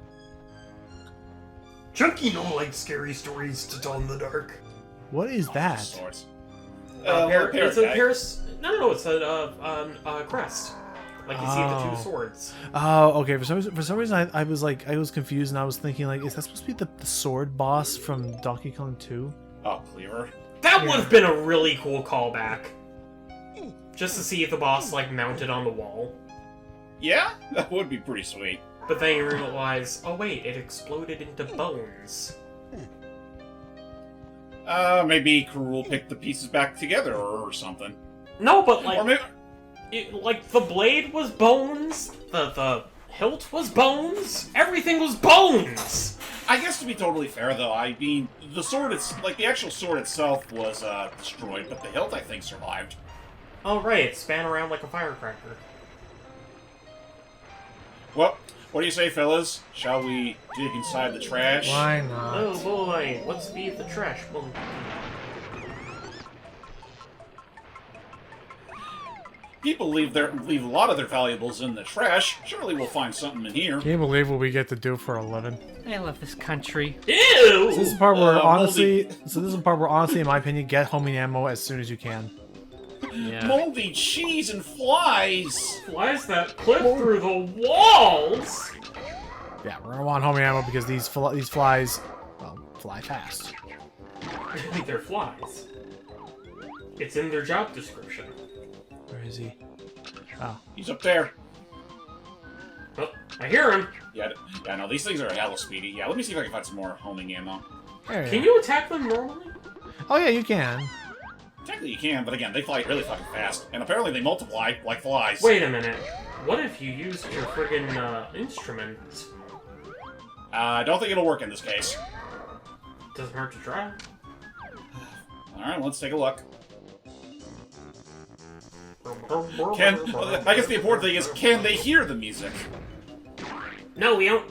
Chunky no likes scary stories to tell in the dark. What is that? Sorts. It's a Paris. No, it's a crest. Like you see the two swords. Oh, okay. For some reason, I was confused, and I was thinking like, is that supposed to be the sword boss from Donkey Kong 2? Oh, Cleaver. That would have been a really cool callback. Just to see if the boss like mounted on the wall. Yeah, that would be pretty sweet. But then you realize, oh wait, it exploded into bones. Maybe Crew will pick the pieces back together or something. No, but Or like, like the blade was bones, the hilt was bones, everything was bones. I guess to be totally fair, though, I mean, the sword, the actual sword itself was destroyed, but the hilt, I think, survived. Oh right, it span around like a firecracker. Well, what do you say, fellas? Shall we dig inside the trash? Why not? Oh boy, let's beat the trash. Boom. People leave a lot of their valuables in the trash. Surely we'll find something in here. Can you believe what we get to do for a living? I love this country. Ew! So this is the part where moldy- honestly, in my opinion, get homing ammo as soon as you can. Yeah. Moldy cheese and flies. Flies that clip through the walls! Yeah, we're gonna want homing ammo because these flies, well, fly fast. They're flies. It's in their job description. Where is he? Oh, He's up there. Oh, I hear him. Yeah, no, these things are hella speedy. Yeah, let me see if I can find some more homing ammo. there Can you attack them normally? Oh yeah, you can. Technically you can, but again, they fly really fucking fast. And apparently they multiply like flies. Wait a minute. What if you used your friggin' instrument? I don't think it'll work in this case. Doesn't hurt to try. Alright, let's take a look. I guess the important thing is, can they hear the music? No, we don't.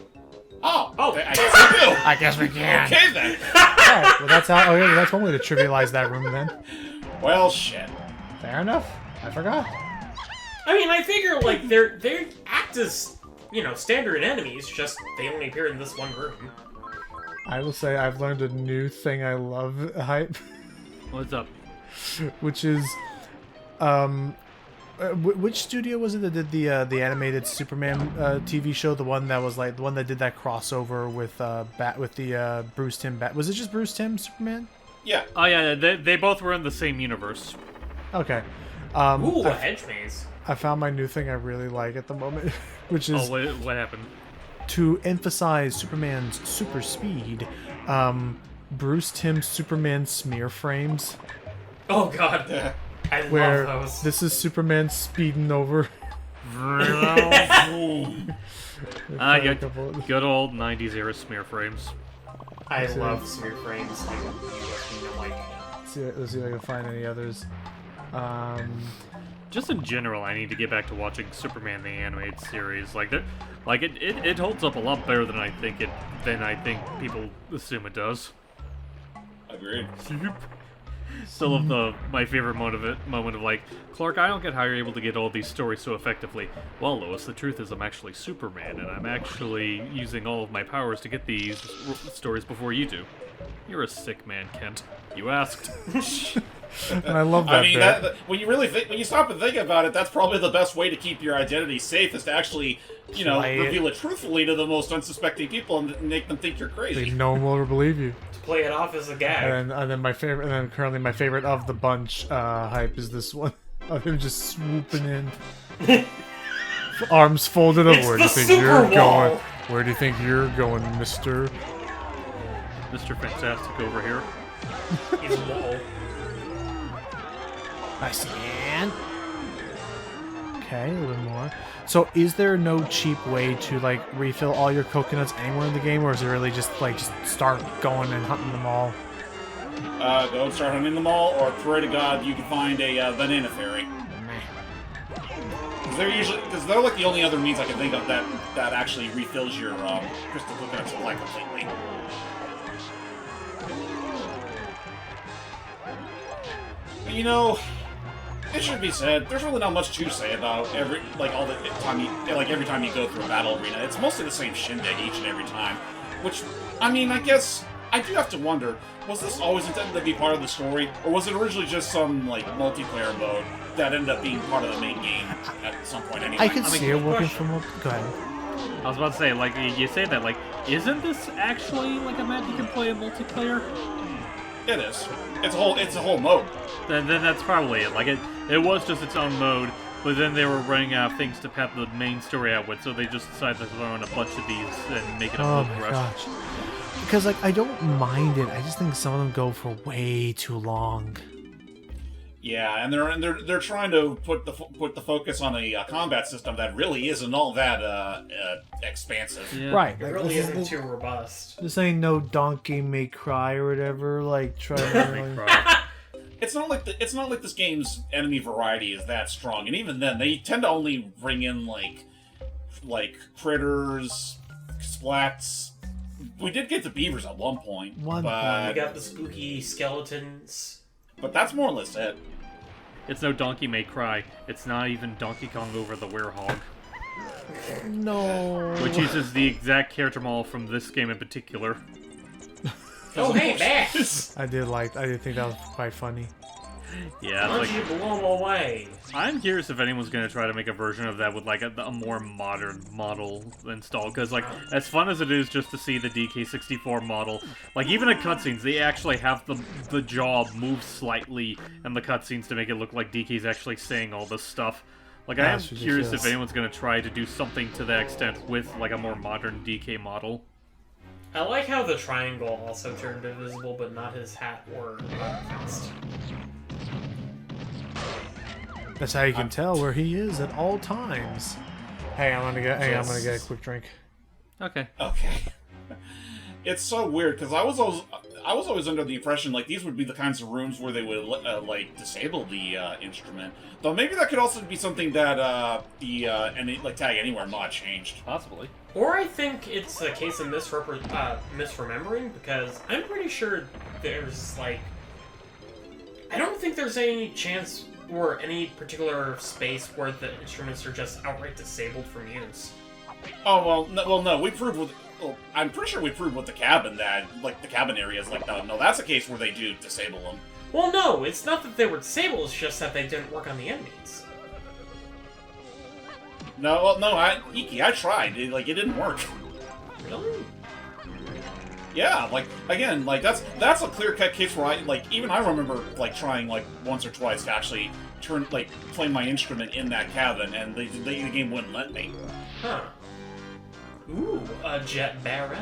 Oh, Oh. I guess they do. I guess we can. Okay then. Alright, well that's how. Oh yeah, that's one way to trivialize that room then. Well, shit. Fair enough. I forgot. I mean, I figure, like, they act as, you know, standard enemies, just they only appear in this one room. I will say I've learned a new thing I love, Hype, What's up? which is, which studio was it that did the animated Superman TV show? The one that was like the one that did that crossover with the Bruce Timm was it just Bruce Timm Superman? Yeah. Oh yeah, they both were in the same universe. Okay. Ooh, a hedge maze. I found my new thing I really like at the moment, which is Oh, what happened? to emphasize Superman's super speed. Bruce Timm Superman smear frames, Oh god. I where love those. this is Superman speeding over. Good old 90s era smear frames. I love smear frames. Like, you know, like, Let's see if I can find any others. Just in general, I need to get back to watching Superman the animated series. It holds up a lot better than I think people assume it does. Agreed. Still of my favorite moment of like, Clark, I don't get how you're able to get all these stories so effectively. Well, Lois, the truth is I'm actually Superman, and I'm actually using all of my powers to get these stories before you do. You're a sick man, Kent. You asked. And I love that I mean, bit. when you stop and think about it, that's probably the best way to keep your identity safe is to actually, Play it. reveal it truthfully to the most unsuspecting people and make them think you're crazy. No one will ever believe you. to play it off as a gag. And then my favorite, and then currently my favorite of the bunch Hype is this one of him just swooping in, arms folded up. It's Where do you the think Super you're Wall. going? Where do you think you're going, Mister? Mr. Fantastic over here. He's a wall. I stand. Okay, a little more. So, is there no cheap way to like refill all your coconuts anywhere in the game, or is it really just start going and hunting them all? Go and start hunting them all, or pray to God you can find a banana fairy. Because they're like the only other means I can think of that actually refills your crystal coconut supply completely. You know, it should be said, there's really not much to say about every time you go through a battle arena. It's mostly the same shindig each and every time. Which, I mean, I guess I do have to wonder, was this always intended to be part of the story, or was it originally just some multiplayer mode that ended up being part of the main game at some point anyway? I could see it working from. Go ahead. I was about to say, you say that, isn't this actually a map you can play in multiplayer? It is. It's a whole mode. Then that's probably it. It was just its own mode, but then they were running out of things to pad the main story out with, so they just decided to throw in a bunch of these and make it a Oh book my rush. gosh. Because I don't mind it. I just think some of them go for way too long. Yeah, and they're trying to put the focus on a combat system that really isn't all that expansive. Yeah. Right. It really isn't too robust. This ain't no Donkey May Cry or whatever. Try to. It's not like this game's enemy variety is that strong, and even then, they tend to only bring in like critters, splats. We did get the beavers at one point, We got the spooky skeletons. but that's more or less it. It's no Donkey May Cry. It's not even Donkey Kong over the Werehog. No. Which uses the exact character model from this game in particular. Oh, hey, Bass! I did think that was quite funny. Yeah, Why it's don't like, you blow him away? I'm curious if anyone's gonna try to make a version of that with like a more modern model installed. Because like, as fun as it is just to see the DK64 model, like even in cutscenes, they actually have the jaw move slightly in the cutscenes to make it look like DK's actually saying all this stuff. Like, I am That's curious if ridiculous. anyone's gonna try to do something to that extent with like a more modern DK model. I like how the triangle also turned invisible, but not his hat or vest. That's how you can tell where he is at all times. Hey, I'm gonna get a quick drink. Okay. Okay. It's so weird because I was always under the impression like these would be the kinds of rooms where they would like disable the instrument. Though maybe that could also be something that like Tag Anywhere mod changed. Possibly. Or I think it's a case of misremembering, because I'm pretty sure there's, like... I don't think there's any chance or any particular space where the instruments are just outright disabled from use. Oh, no, we proved with... Well, I'm pretty sure we proved with the cabin that, like, the cabin area is like, no, that's a case where they do disable them. Well, no, it's not that they were disabled, it's just that they didn't work on the enemies. No, Iki, I tried. It didn't work. Really? Yeah, like, again, like, that's a clear-cut case where I remember, like, trying, like, once or twice to actually play my instrument in that cabin, and the game wouldn't let me. Huh. Ooh, a jet barrel.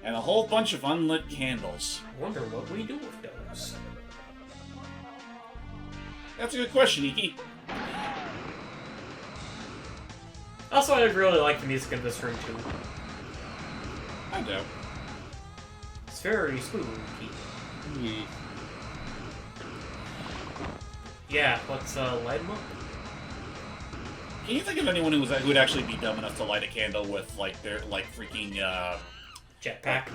And a whole bunch of unlit candles. Wonder what we do with those. That's a good question, Iki. Also, I really like the music in this room, too. I do. It's very spooky. Yeah, let's light them up. Can you think of anyone who would actually be dumb enough to light a candle with, like, their, like, freaking, Jetpack.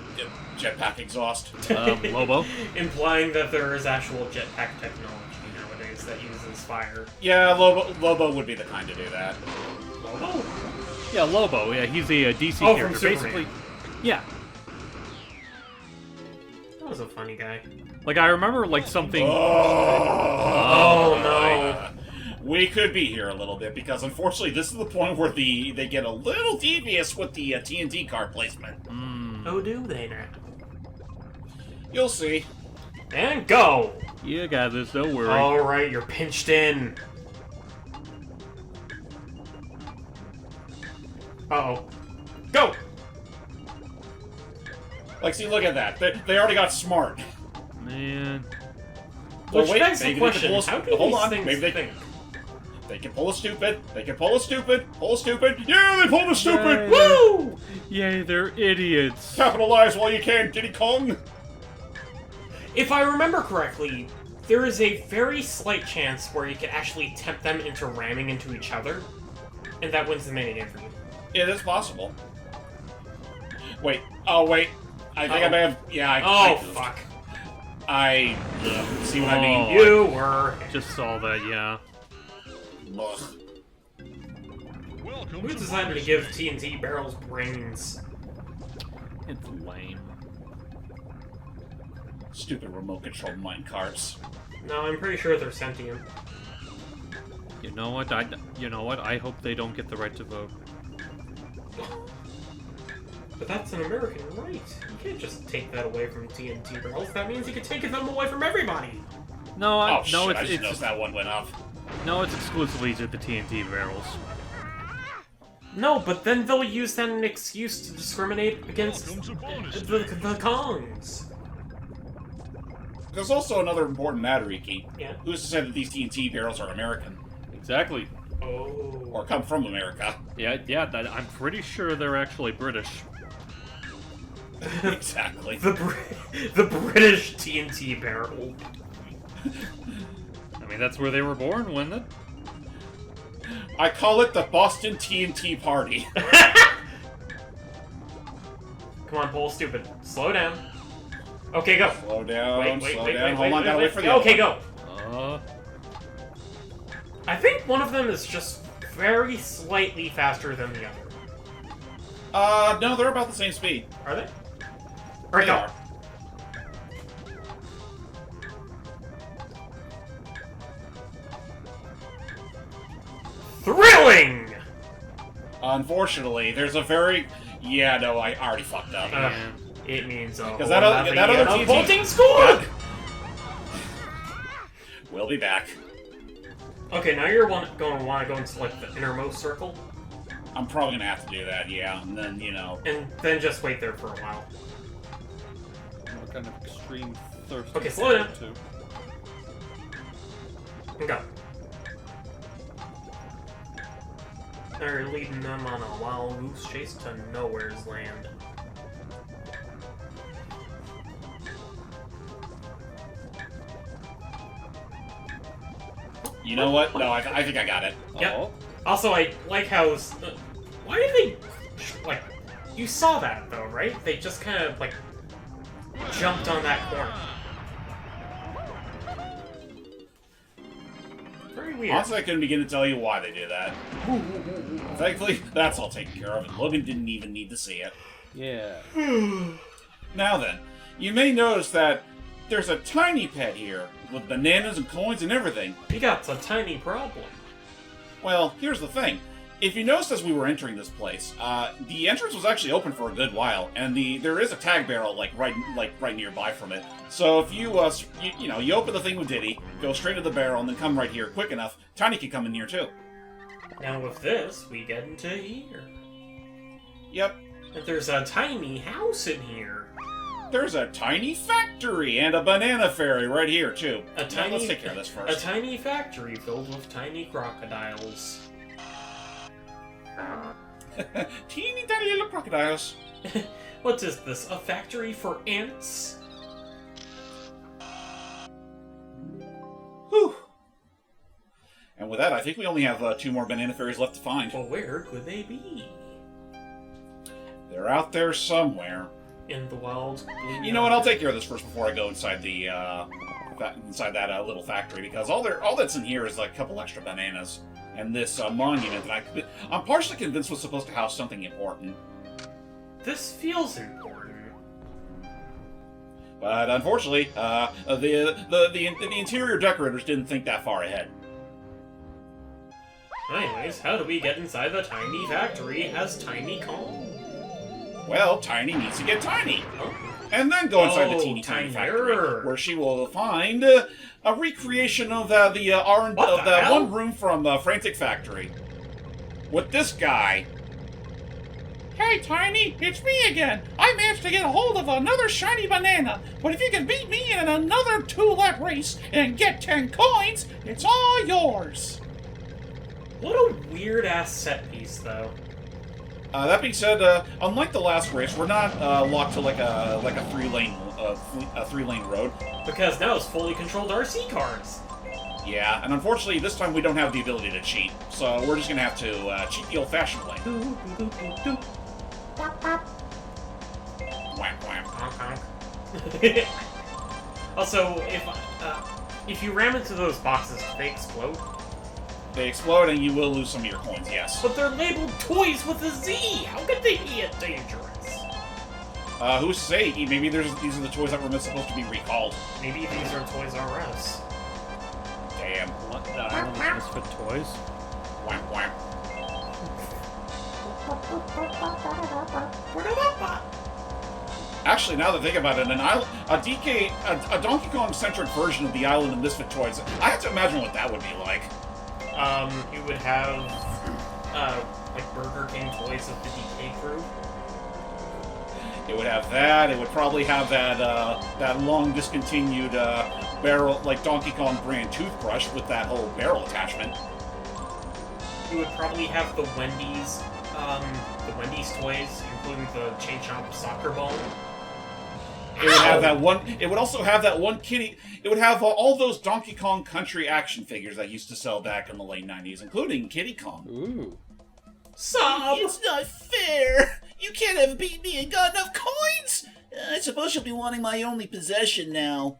jetpack exhaust? Lobo? Implying that there is actual jetpack technology nowadays that uses fire. Yeah, Lobo would be the kind to do that. Lobo? Yeah, Lobo. Yeah, he's a DC Oh, from character. Superman. Basically, yeah. That was a funny guy. Like, I remember, like, something... Oh, no. We could be here a little bit, because unfortunately this is the point where they get a little devious with the TNT card placement. Oh, do they now? You'll see. And go! You got this, don't worry. Alright, you're pinched in. Uh-oh. Go! Like, see, look at that. They already got smart. Man. Well, Which wait, begs the maybe they can question, pull us- how do hold these on, things maybe they- think? They can pull a stupid. They can pull a stupid. Pull a stupid. Yeah, they pulled a stupid. Yay. Woo! Yay, they're idiots. Capitalize while you can, Diddy Kong. If I remember correctly, there is a very slight chance where you can actually tempt them into ramming into each other, and that wins the minigame for you. It is possible. Wait. Oh, wait. I think I may have... Yeah, Fuck. See what I mean? Oh. You were... Just saw that, yeah. Ugh. Who decided to give TNT barrels brains? It's lame. Stupid remote control minecarts. No, I'm pretty sure they're sentient. You know what? I hope they don't get the right to vote. But that's an American right. You can't just take that away from TNT barrels. That means you can take them away from everybody. No, Oh, shit, no, I just it's noticed that one went off. no, it's exclusively to the TNT barrels. No, but then they'll use that as an excuse to discriminate against the Kongs. There's also another important matter, Iki. Yeah. Who's to say that these TNT barrels are American? Exactly. Oh. Or come from America? Yeah. I'm pretty sure they're actually British. Exactly. The British TNT barrel. I mean, that's where they were born, wasn't it? I call it the Boston TNT Party. Come on, Bull, stupid. Slow down. Okay, go. Slow down, Wait, slow down. Hold on, gotta wait for the Okay, go. I think one of them is just very slightly faster than the other. No, they're about the same speed. Are they? Alright, They go. are. Thrilling! Unfortunately, there's a very... Yeah, no, I already fucked up. It means a whole Because that other TT bolting score! We'll be back. Okay, now you're going to want to go into, like, the innermost circle. I'm probably gonna have to do that, yeah. And then, you know... And then just wait there for a while. What kind of extreme thirst? Okay, slow down. Too. And go. They're leading them on a wild goose chase to nowhere's land. You know what? No, I think I got it. Yep. Oh. Also, I like how... why did they... Like, you saw that, though, right? They just kind of, like, jumped on that corner. Very weird. Honestly, I couldn't begin to tell you why they did that. Thankfully, that's all taken care of, and Logan didn't even need to see it. Yeah. Now then, you may notice that there's a tiny pet here, with bananas and coins and everything. We got a tiny problem. Well, here's the thing. If you noticed as we were entering this place, the entrance was actually open for a good while, and there is a tag barrel right nearby from it. So if you you open the thing with Diddy, go straight to the barrel, and then come right here quick enough, Tiny can come in here too. Now with this, we get into here. Yep. And there's a tiny house in here. There's a tiny factory and a banana fairy right here too. Let's take care of this A first. tiny factory filled with tiny crocodiles. Teeny tiny little crocodiles. What is this? A factory for ants? Whew. And with that, I think we only have 2 more banana fairies left to find. Well, where could they be? They're out there somewhere. In the wild. You know what? I'll take care of this first before I go inside the that little factory, because all that's in here is like a couple extra bananas and this monument that I'm partially convinced was supposed to house something important. This feels important. But unfortunately, the interior decorators didn't think that far ahead. Anyways, how do we get inside the tiny factory as Tiny Kong? Well, Tiny needs to get tiny. Oh. And then go inside the Oh, teeny tiny tinier. factory, where she will find a recreation of that one room from Frantic Factory. With this guy. Hey, Tiny, it's me again. I managed to get a hold of another shiny banana, but if you can beat me in another 2-lap race and get 10 coins, it's all yours. What a weird-ass set piece, though. That being said, unlike the last race, we're not locked to like a 3-lane road. Because now it's fully controlled RC cars. Yeah, and unfortunately, this time we don't have the ability to cheat, so we're just gonna have to cheat the old-fashioned way. Wham wham. Honk, honk. Also, if you ram into those boxes, do they explode? They explode and you will lose some of your coins, yes. But they're labeled toys with a Z! How could they be dangerous? Who's to say? Maybe these are the toys that were supposed to be recalled. Maybe these are Toys R Us. Damn. What the island is Misfit Toys? Wham wham. Actually, now that I think about it, a Donkey Kong-centric version of the Island of Misfit Toys, I have to imagine what that would be like. You would have, like Burger King toys of the DK crew. It would have that. It would probably have that long discontinued barrel, like Donkey Kong brand toothbrush with that whole barrel attachment. You would probably have the Wendy's toys, including the Chain Chomp soccer ball. It would have that one. It would also have that one kitty. It would have all those Donkey Kong Country action figures that used to sell back in the late '90s, including Kitty Kong. Ooh. Sob! It's not fair. You can't have beat me and got enough coins. I suppose you'll be wanting my only possession now.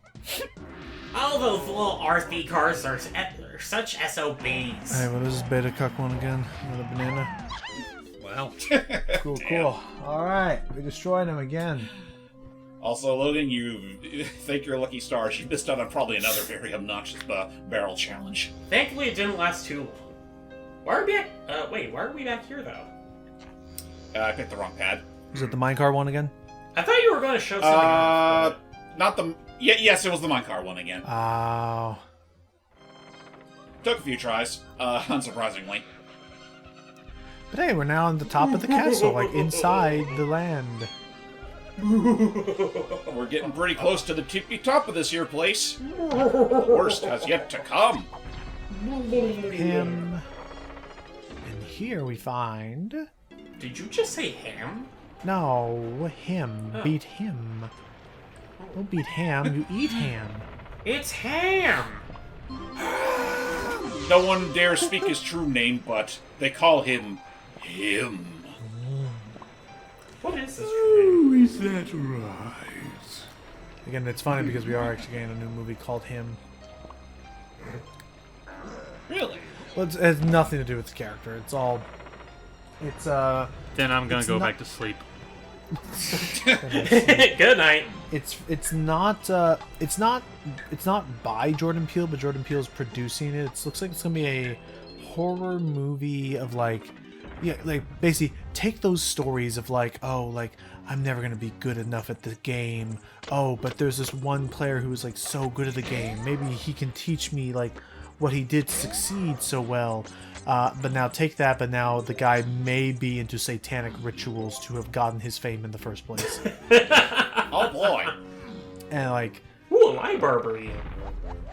All those little RC cars are You're such SOBs. Hey, what is this beta cuck one again? Another banana? Well, Cool. Alright, we destroyed him again. Also, Logan, you think you're lucky stars. You missed out on probably another very obnoxious barrel challenge. Thankfully, it didn't last too long. Why are we back? Wait, why are we back here though? I picked the wrong pad. Is it the minecart one again? I thought you were going to show something off. Not the... yes, it was the minecart one again. Oh. Took a few tries, unsurprisingly. But hey, we're now on the top of the castle, like inside the land. We're getting pretty close to the tippy top of this here place. The worst has yet to come. Him. And here we find... Did you just say ham? No, him. Oh. Beat him. Don't beat ham, you eat ham. It's ham! No one dare speak his true name, but they call him... him. What is this? Oh, is that right? Again, it's funny because we are actually getting a new movie called Him. Really? Well, it has nothing to do with the character. It's all... It's, Then I'm gonna It's go not- back to sleep. Good night. it's not by Jordan Peele, but Jordan Peele's producing it. It looks like it's gonna be a horror movie of like, yeah, like basically take those stories of like, oh, like I'm never gonna be good enough at the game. Oh, but there's this one player who's like so good at the game. Maybe he can teach me like what he did succeed so well. But now take that, but now the guy may be into satanic rituals to have gotten his fame in the first place. Oh boy. And like Ooh, a library.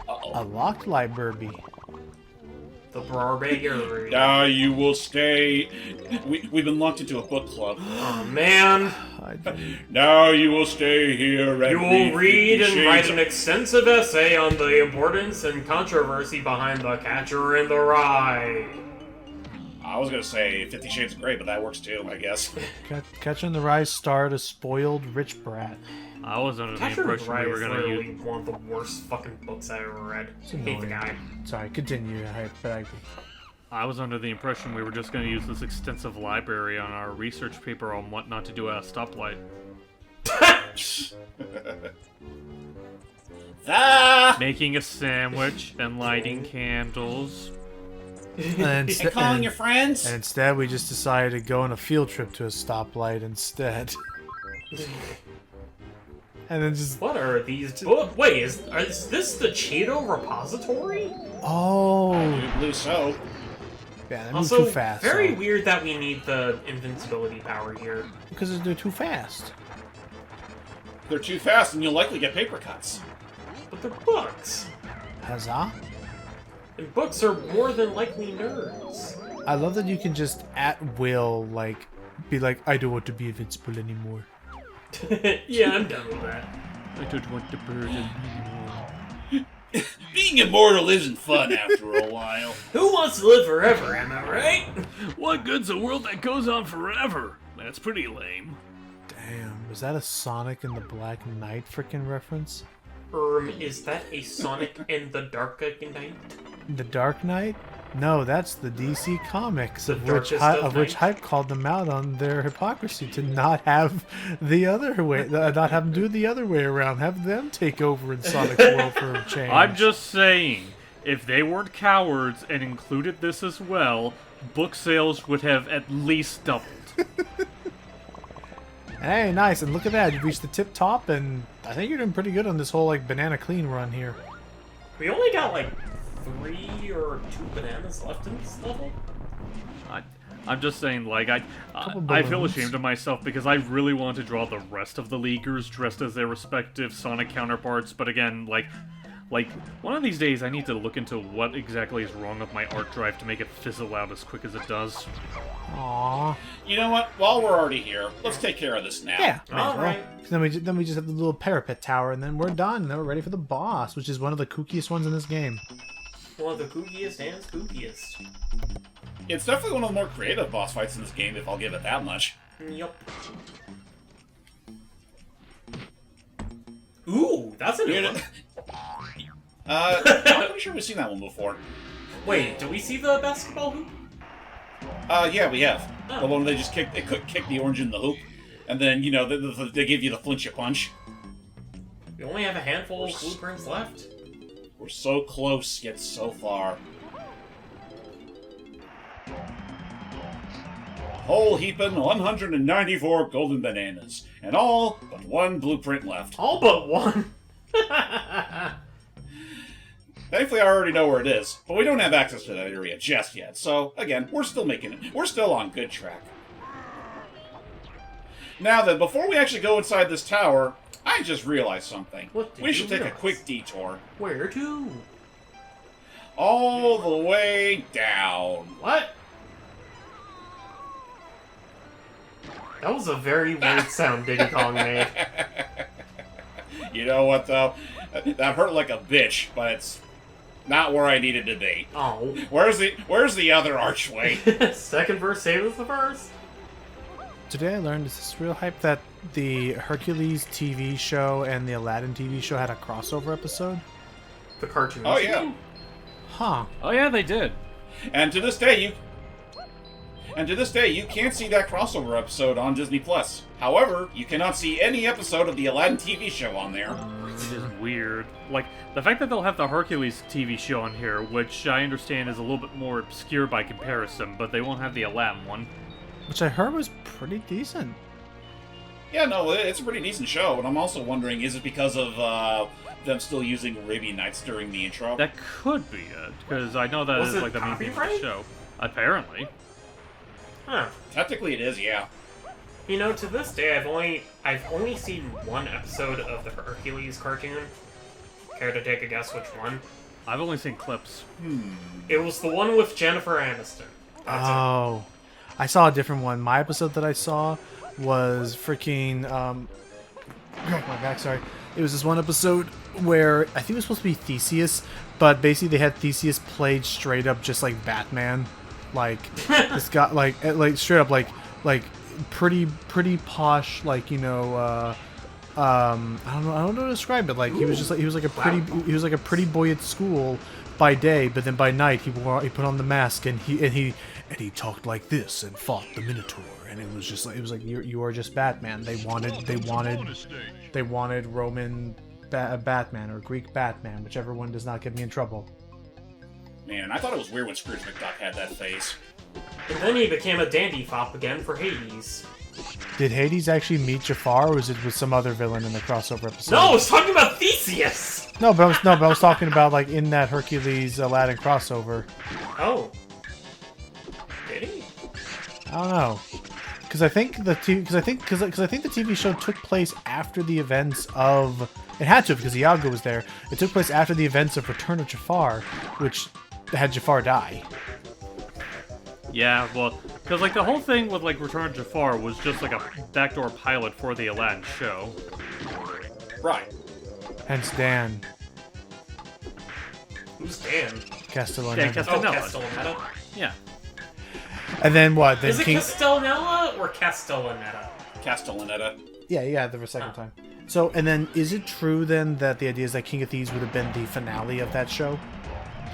a locked library. The Barbarian. Now you will stay... We've been locked into a book club. Oh man. Now you will stay here and You will read and Shades write an extensive essay on the importance and controversy behind The Catcher in the Rye. I was gonna say 50 Shades of Grey, but that works too, I guess. Catcher in the Rye starred a spoiled rich brat. I was under the Catcher in the impression Rye we were is gonna literally use. one of the worst fucking books I ever read. It's Hate the annoying. guy. Sorry, continue. But I was under the impression we were just gonna use this extensive library on our research paper on what not to do at a stoplight. Making a sandwich and lighting candles. and, And calling your friends? and instead, we just decided to go on a field trip to a stoplight instead. And then just What are these books? Wait, is this the Cheeto repository? oh, I believe so. yeah, they move Also, too fast. very so- weird that we need the invincibility power here. because they're too fast. They're too fast and you'll likely get paper cuts. But they're books. Huzzah! And books are more than likely nerds. I love that you can just at will like be like, I don't want to be invincible anymore. Yeah, I'm done with that. I don't want the burden anymore. Being immortal isn't fun after a while. Who wants to live forever, am I right? What good's a world that goes on forever? That's pretty lame. Damn, was that a Sonic and the Black Knight freaking reference? Is that a Sonic and the Dark Knight? The Dark Knight? No, that's the DC Comics, The of Darkest of which Night? Hype called them out on their hypocrisy to not have the other way, not have them do the other way around, have them take over in Sonic's world for a change. I'm just saying, if they weren't cowards and included this as well, book sales would have at least doubled. Hey, nice, and look at that, you've reached the tip top, and I think you're doing pretty good on this whole like banana clean run here. We only got like 3 or 2 bananas left in this level. I'm just saying, like, I feel balloons. ashamed of myself because I really want to draw the rest of the Leaguers dressed as their respective Sonic counterparts, but again, like, one of these days I need to look into what exactly is wrong with my art drive to make it fizzle out as quick as it does. Aww. You know what? While we're already here, let's take care of this now. Yeah, may as well. Alright. 'Cause then we just have the little parapet tower, and then we're done. And then we're ready for the boss, which is one of the kookiest ones in this game. One of the kookiest and spookiest. It's definitely one of the more creative boss fights in this game, if I'll give it that much. Yup. Ooh, that's a new You know- one. I'm pretty sure we've seen that one before. Wait, do we see the basketball hoop? Yeah, we have. Oh. The one they just kick the orange in the hoop, and then, you know, they give you the flinch punch. We only have a handful of blueprints left. We're so close, yet so far. Whole heaping 194 golden bananas, and all but one blueprint left. All but one. Thankfully, I already know where it is, but we don't have access to that area just yet, so, again, we're still making it. We're still on good track. Now then, before we actually go inside this tower, I just realized something. What did We should you take a realize? quick detour. Where to? All the way down. What? That was a very weird sound Diddy Kong made. You know what, though? That hurt like a bitch, but it's not where I needed to be. Oh. Where's the other archway? Second verse same as the first. Today I learned, is this real hype, that the Hercules TV show and the Aladdin TV show had a crossover episode? The cartoon. Oh, yeah. Huh. Oh yeah, they did. And to this day, you can't see that crossover episode on Disney Plus. However, you cannot see any episode of the Aladdin TV show on there. Which is weird. Like, the fact that they'll have the Hercules TV show on here, which I understand is a little bit more obscure by comparison, but they won't have the Aladdin one. Which I heard was pretty decent. Yeah, no, it's a pretty decent show, and I'm also wondering, is it because of them still using Arabian Nights during the intro? That could be it, because I know that Was is it like the main theme of the copyright? show. Apparently. Huh. Technically, it is, yeah. You know, to this day, I've only seen one episode of the Hercules cartoon. Care to take a guess which one? I've only seen clips. It was the one with Jennifer Aniston. That's Oh. I saw a different one. My episode that I saw was freaking, my back, sorry. It was this one episode where I think it was supposed to be Theseus, but basically they had Theseus played straight up just like Batman. Like, this guy, like straight up, like pretty posh, like, you know, I don't know how to describe it. Like, he was like a pretty boy at school by day, but then by night he put on the mask and he talked like this and fought the Minotaur, and it was like you are just Batman. They wanted Roman Batman or Greek Batman, whichever one does not get me in trouble. Man, I thought it was weird when Scrooge McDuck had that face. And then he became a dandy fop again for Hades. Did Hades actually meet Jafar, or was it with some other villain in the crossover episode? No, I was talking about Theseus! No, but I was talking about like in that Hercules Aladdin crossover. Oh. Did he? I don't know, because I think the TV show took place after the events of. It had to, because Iago was there. It took place after the events of Return of Jafar, which had Jafar die. Yeah, well, because like the whole thing with like Return of Jafar was just like a backdoor pilot for the Aladdin show. Right. Hence Dan Who's Dan? Castellaneta. Dan Oh, Castellaneta. Castellaneta? Yeah. And then what? Then Is it King. Castellaneta or Castellaneta? Castellaneta. Yeah, the second time. So, and then is it true then that the idea is that King of Thieves would have been the finale of that show?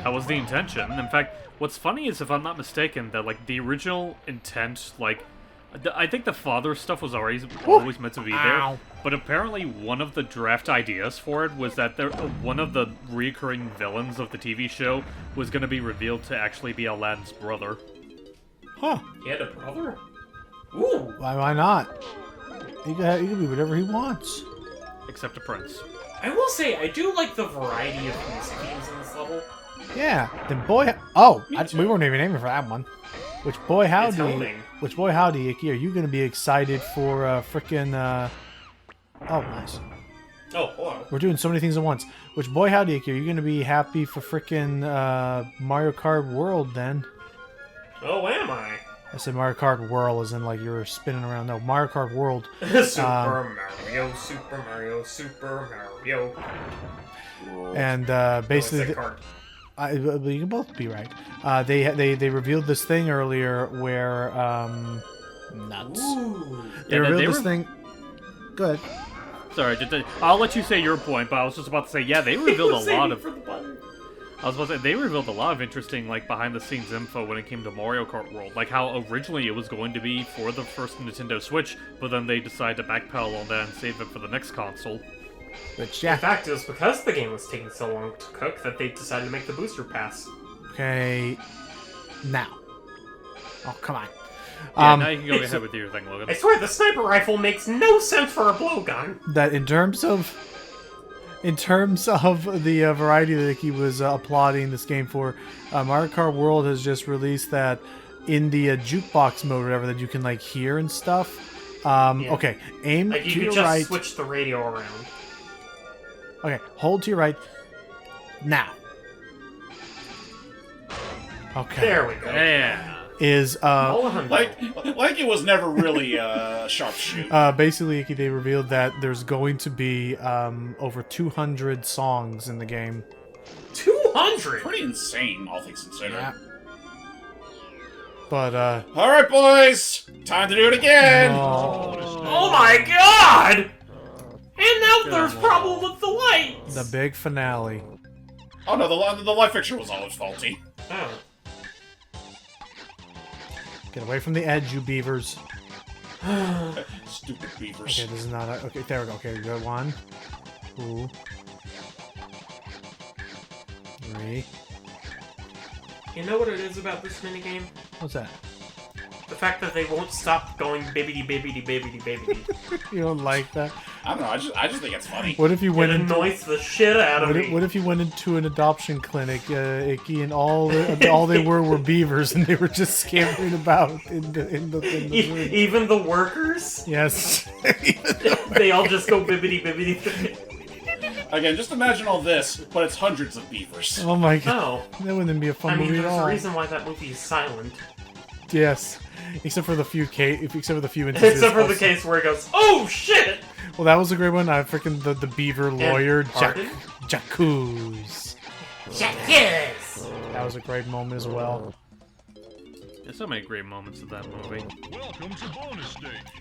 That was the intention. In fact, what's funny is, if I'm not mistaken, that like the original intent, like, I think the father stuff was always meant to be there. But apparently, one of the draft ideas for it was that one of the recurring villains of the TV show was going to be revealed to actually be Aladdin's brother. Huh. He had a brother? Ooh! Why not? He can be whatever he wants. Except a prince. I will say, I do like the variety of music themes in this level. Yeah. Then boy. Oh, we weren't even aiming for that one. Which boy howdy? homing. Which boy howdy, Icky? Are you going to be excited for frickin'? Oh, nice. Oh, hello. We're doing so many things at once. Which boy howdy, Icky? Are you going to be happy for frickin' Mario Kart World then? Oh, am I? I said Mario Kart Whirl, as in like you're spinning around. No, Mario Kart World. Super Mario, Super Mario, Super Mario. And basically, card. you can both be right. They revealed this thing earlier where nuts. Ooh. They Yeah, revealed they this were- thing. Good. Sorry, I'll let you say your point, but I was just about to say, yeah, they revealed a lot of... For the button. I was about to say, they revealed a lot of interesting, like, behind-the-scenes info when it came to Mario Kart World. Like, how originally it was going to be for the first Nintendo Switch, but then they decided to backpedal on that and save it for the next console. Which, In yeah. fact, it was because the game was taking so long to cook that they decided to make the booster pass. Okay. Now. Oh, come on. Yeah, now you can go ahead with your thing, Logan. I swear, the sniper rifle makes no sense for a blowgun. That in terms of the variety that he was applauding this game for, Mario Kart World has just released that in the jukebox mode, or whatever, that you can like hear and stuff. Okay, aim Like, you to could your just right. switch the radio around. Okay, hold to your right. Now. Okay. There we go. Yeah. Is Like it was never really a sharpshoot. basically they revealed that there's going to be over 200 songs in the game. 200? Pretty insane, all things considered. Yeah. But All right, boys, time to do it again. Oh my god! And now there's problem with the lights! the big finale. Oh no, the light fixture was always faulty. Oh. Get away from the edge, you beavers. Stupid beavers. Okay, this is not a... Okay, there we go. Okay, we got 1, 2, 3. You know what it is about this minigame? What's that? The fact that they won't stop going bibbidi bibbidi bibbidi bibbidi. You don't like that? I don't know. I just think it's funny. What if you It went into... annoys the shit out of me. What if you went into an adoption clinic, Icky, and all they were beavers, and they were just scampering about in the room? Even the workers? Yes. They all just go bibbidi bibbidi bibbidi. Again, just imagine all this, but it's hundreds of beavers. Oh my god. Oh. That wouldn't be a fun I mean, movie at there's all. a reason why that movie is silent. Yes. Except for the few instances. Except for the also. case where it goes, oh shit! Well, that was a great one. I freaking the beaver lawyer, Pardon? Jacuz. Yes! That was a great moment as well. There's so many great moments of that movie.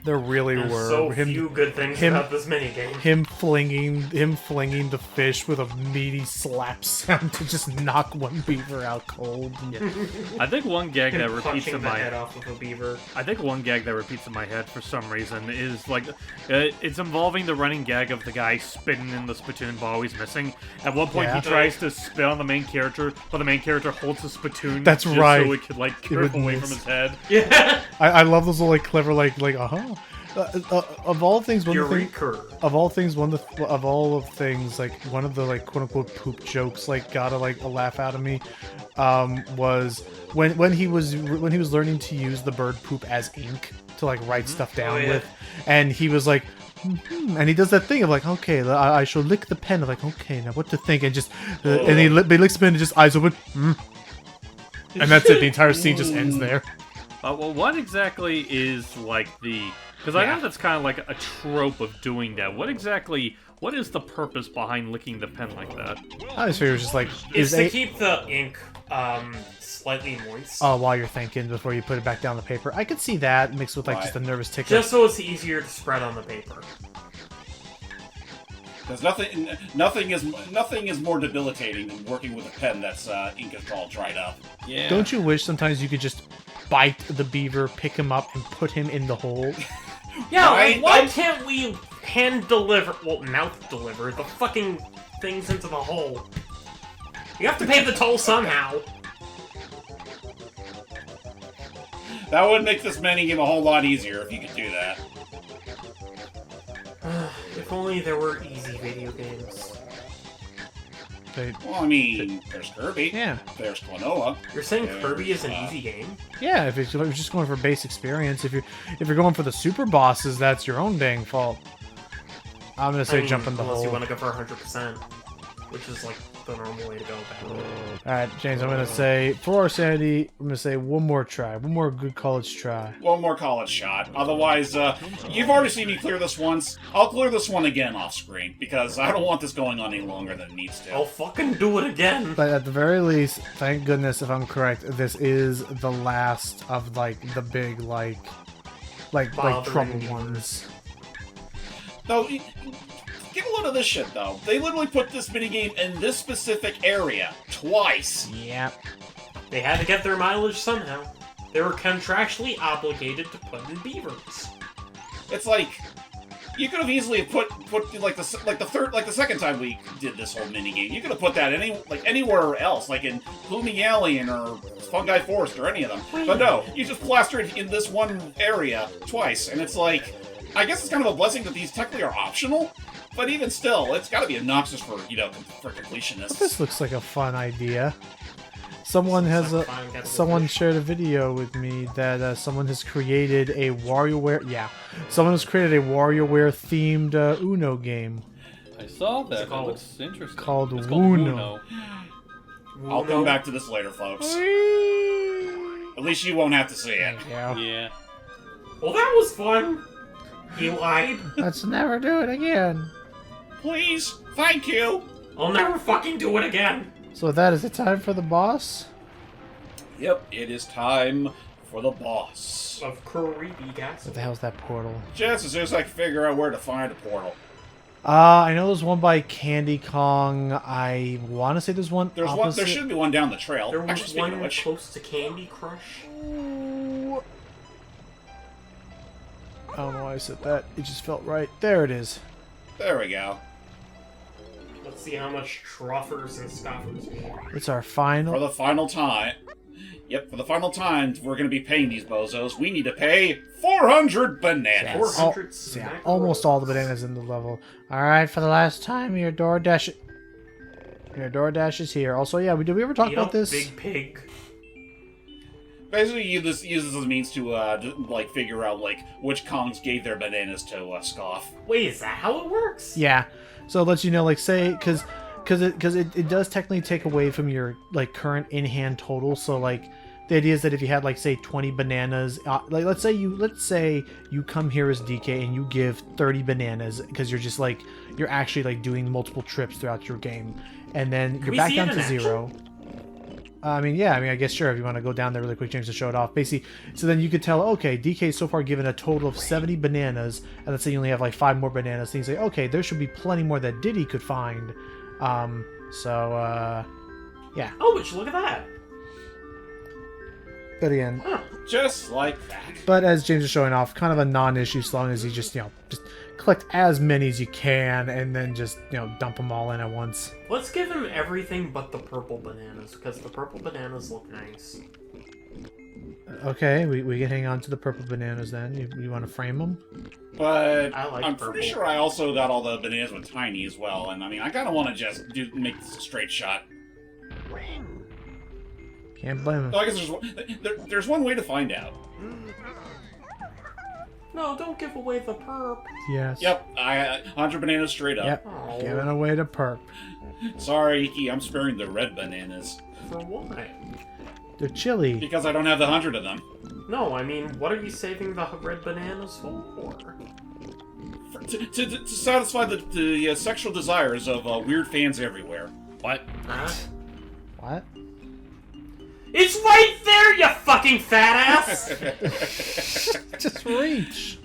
There really There's were. so few good things about this minigame. Him flinging the fish with a meaty slap sound to just knock one beaver out cold. I think one gag that Him repeats punching in the my head off of a beaver. I think one gag that repeats in my head for some reason is like it's involving the running gag of the guy spitting in the spittoon but always missing. At one point Yeah. he tries to spit on the main character, but the main character holds the spittoon That's just right. so it could like It curve would away miss. from his head. Yeah! I love those little like clever of all things one of the thing, Eureka. of all things one of all of things like one of the like quote unquote poop jokes like gotta like a laugh out of me was when he was learning to use the bird poop as ink to like write stuff down Oh, yeah. with, and he was like and he does that thing of like, okay, I shall lick the pen. I'm like, okay, now what to think, and just and he licks the pen and just eyes open, and that's it. The entire scene just ends there. Well, what exactly is like the? Because I know that's kind of like a trope of doing that. What is the purpose behind licking the pen like that? I just figured it was just like It's to keep the ink slightly moist. while you're thinking before you put it back down the paper. I could see that mixed with like Right. just a nervous ticker. Just so it's easier to spread on the paper. Because nothing is more debilitating than working with a pen that's ink is all dried up. Yeah. Don't you wish sometimes you could just bite the beaver, pick him up, and put him in the hole? Yeah, Right? like, why can't we mouth deliver the fucking things into the hole? You have to pay the toll somehow. That would make this minigame a whole lot easier if you could do that. If only there were easy video games. Well, I mean, there's Kirby. Yeah. There's Klonoa. You're saying There's, Kirby is an easy game? Yeah, if you're just going for base experience, if you're going for the super bosses, that's your own dang fault. I'm gonna say jump in the unless hole. you want to go for 100%, which is like the normal way to go about it. Alright, James, I'm gonna say, for our sanity, I'm gonna say one more try. One more good college try. One more college shot. Otherwise, you've already seen me clear this once. I'll clear this one again off screen, because I don't want this going on any longer than it needs to. I'll fucking do it again! But at the very least, thank goodness, if I'm correct, this is the last of, like, the big, like Bothering trouble you. ones. No, get a load of this shit, though. They literally put this minigame in this specific area twice. Yep. They had to get their mileage somehow. They were contractually obligated to put in Beavers. It's like you could have easily put like the second time we did this whole minigame. You could have put that anywhere else, like in Plumie Alien or Fungi Forest or any of them. But no, you just plaster it in this one area twice, and it's like, I guess it's kind of a blessing that these technically are optional. But even still, it's got to be obnoxious for completionists. This looks like a fun idea. Someone shared a video with me that someone has created a WarioWare. Yeah, someone has created a WarioWare themed Uno game. I saw that. It That looks interesting. It's called It's Uno. I'll come back to this later, folks. At least you won't have to see it. Yeah. Well, that was fun. You lied. Let's never do it again. Please, thank you. I'll never fucking do it again. So with that, is it time for the boss? Yep, it is time for the boss. Of creepy gas. What the hell's that portal? Just as soon as I can figure out where to find a portal. I know there's one by Candy Kong. I want to say there's one There's opposite. one. There should be one down the trail. There Actually, was speaking one of which, close to Candy Crush. I don't know why I said that. It just felt right. There it is. there we go. Let's see how much truffers and scoffers we are. It's our For final. the final time. Yep, for the final time, we're going to be paying these bozos. We need to pay 400 bananas. 400 Yeah, smack almost all the rolls. bananas in the level. All right, for the last time, your DoorDash. Your DoorDash is here. Also, yeah, did we ever talk Eat about up, this? Big pig. Basically, use this as a means to figure out which Kongs gave their bananas to Scoff. Wait, is that how it works? Yeah. So it lets you know, like, say, because it does technically take away from your current in-hand total. So like, the idea is that if you had say 20 bananas, let's say you come here as DK and you give 30 bananas because you're just you're actually doing multiple trips throughout your game, and then you're we back see down it to in action? 0. I guess sure, if you want to go down there really quick, James, to show it off. Basically, so then you could tell, okay, DK so far given a total of 70 bananas, and let's say you only have 5 more bananas, then you say, okay, there should be plenty more that Diddy could find. Yeah. Oh, but look at that. But again, Just like that. but as James is showing off, kind of a non-issue as long as you just collect as many as you can, and then just dump them all in at once. Let's give him everything but the purple bananas, because the purple bananas look nice. Okay, we can hang on to the purple bananas then. You want to frame them? But I like I'm purple. pretty sure I also got all the bananas with Tiny as well, and I kind of want to just make this a straight shot. Can't blame him. So I guess there's one way to find out. No, don't give away the perp. Yes. Yep, 100 bananas straight up. Yep. Oh. Giving away to perp. Sorry, Iki, I'm sparing the red bananas. For what? They're chilly. Because I don't have the 100 of them. No, I mean, what are you saving the red bananas for? To satisfy the sexual desires of weird fans everywhere. What? Huh? What? It's right there, you fucking fat ass! Just reach.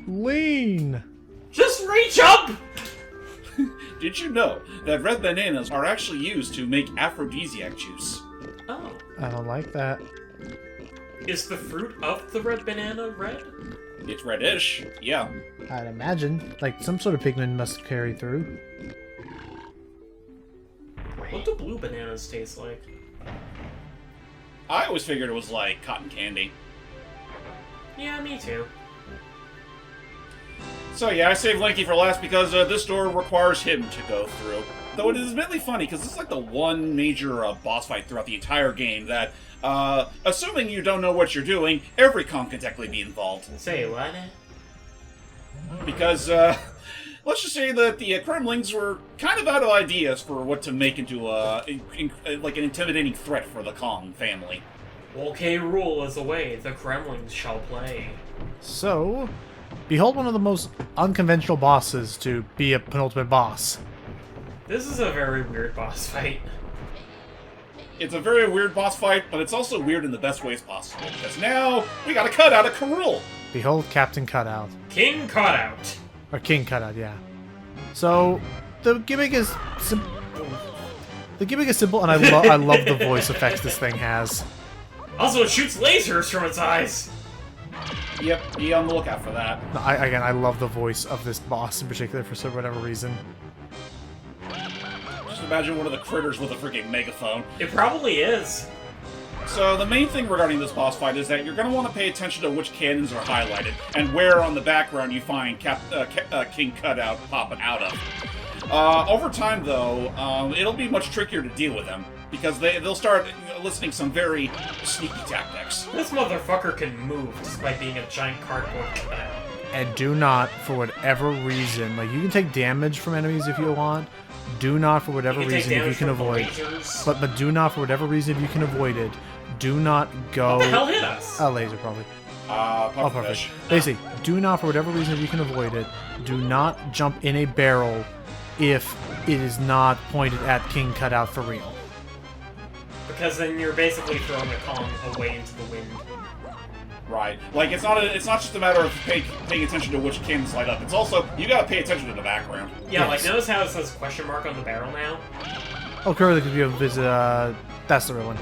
Lean. Just reach up! Did you know that red bananas are actually used to make aphrodisiac juice? Oh. I don't like that. Is the fruit of the red banana red? It's reddish, yeah. I'd imagine. Some sort of pigment must carry through. What do blue bananas taste like? I always figured it was like cotton candy. Yeah, me too. So yeah, I saved Lanky for last because this door requires him to go through. Though it is admittedly funny, because this is the one major boss fight throughout the entire game that, assuming you don't know what you're doing, every con can technically be involved. Say what? Because, let's just say that the Kremlings were kind of out of ideas for what to make into an intimidating threat for the Kong family. Okay, rule is away, the Kremlings shall play. So, behold one of the most unconventional bosses to be a penultimate boss. This is a very weird boss fight. It's a very weird boss fight, but it's also weird in the best ways possible. Because now, we got a cutout of Karul! Behold Captain Cutout. King Cutout! Or King Cutout, yeah. So, the gimmick is The gimmick is simple, and I love the voice effects this thing has. Also, it shoots lasers from its eyes. Yep, be on the lookout for that. No, I love the voice of this boss in particular for whatever reason. Just imagine one of the critters with a freaking megaphone. It probably is. So the main thing regarding this boss fight is that you're going to want to pay attention to which cannons are highlighted, and where on the background you find King Cutout popping out of. Over time, though, it'll be much trickier to deal with them, because they'll start eliciting some very sneaky tactics. This motherfucker can move despite being a giant cardboard cutout. And do not, for whatever reason, like, you can take damage from enemies if you want. Do not, for whatever reason, if you can avoid. But do not, for whatever reason, if you can avoid it. Do not go. What the hell hit us? A laser, probably. Oh, perfect. Basically, do not, for whatever reason, if you can avoid it, do not jump in a barrel if it is not pointed at King Cutout for real. Because then you're basically throwing a Kong away into the wind. Right. Like, it's not just a matter of paying attention to which cannons light up. It's also, you gotta pay attention to the background. Yeah, Yes. like, notice how it says question mark on the barrel now? Oh, currently, because we have visit, that's the real one.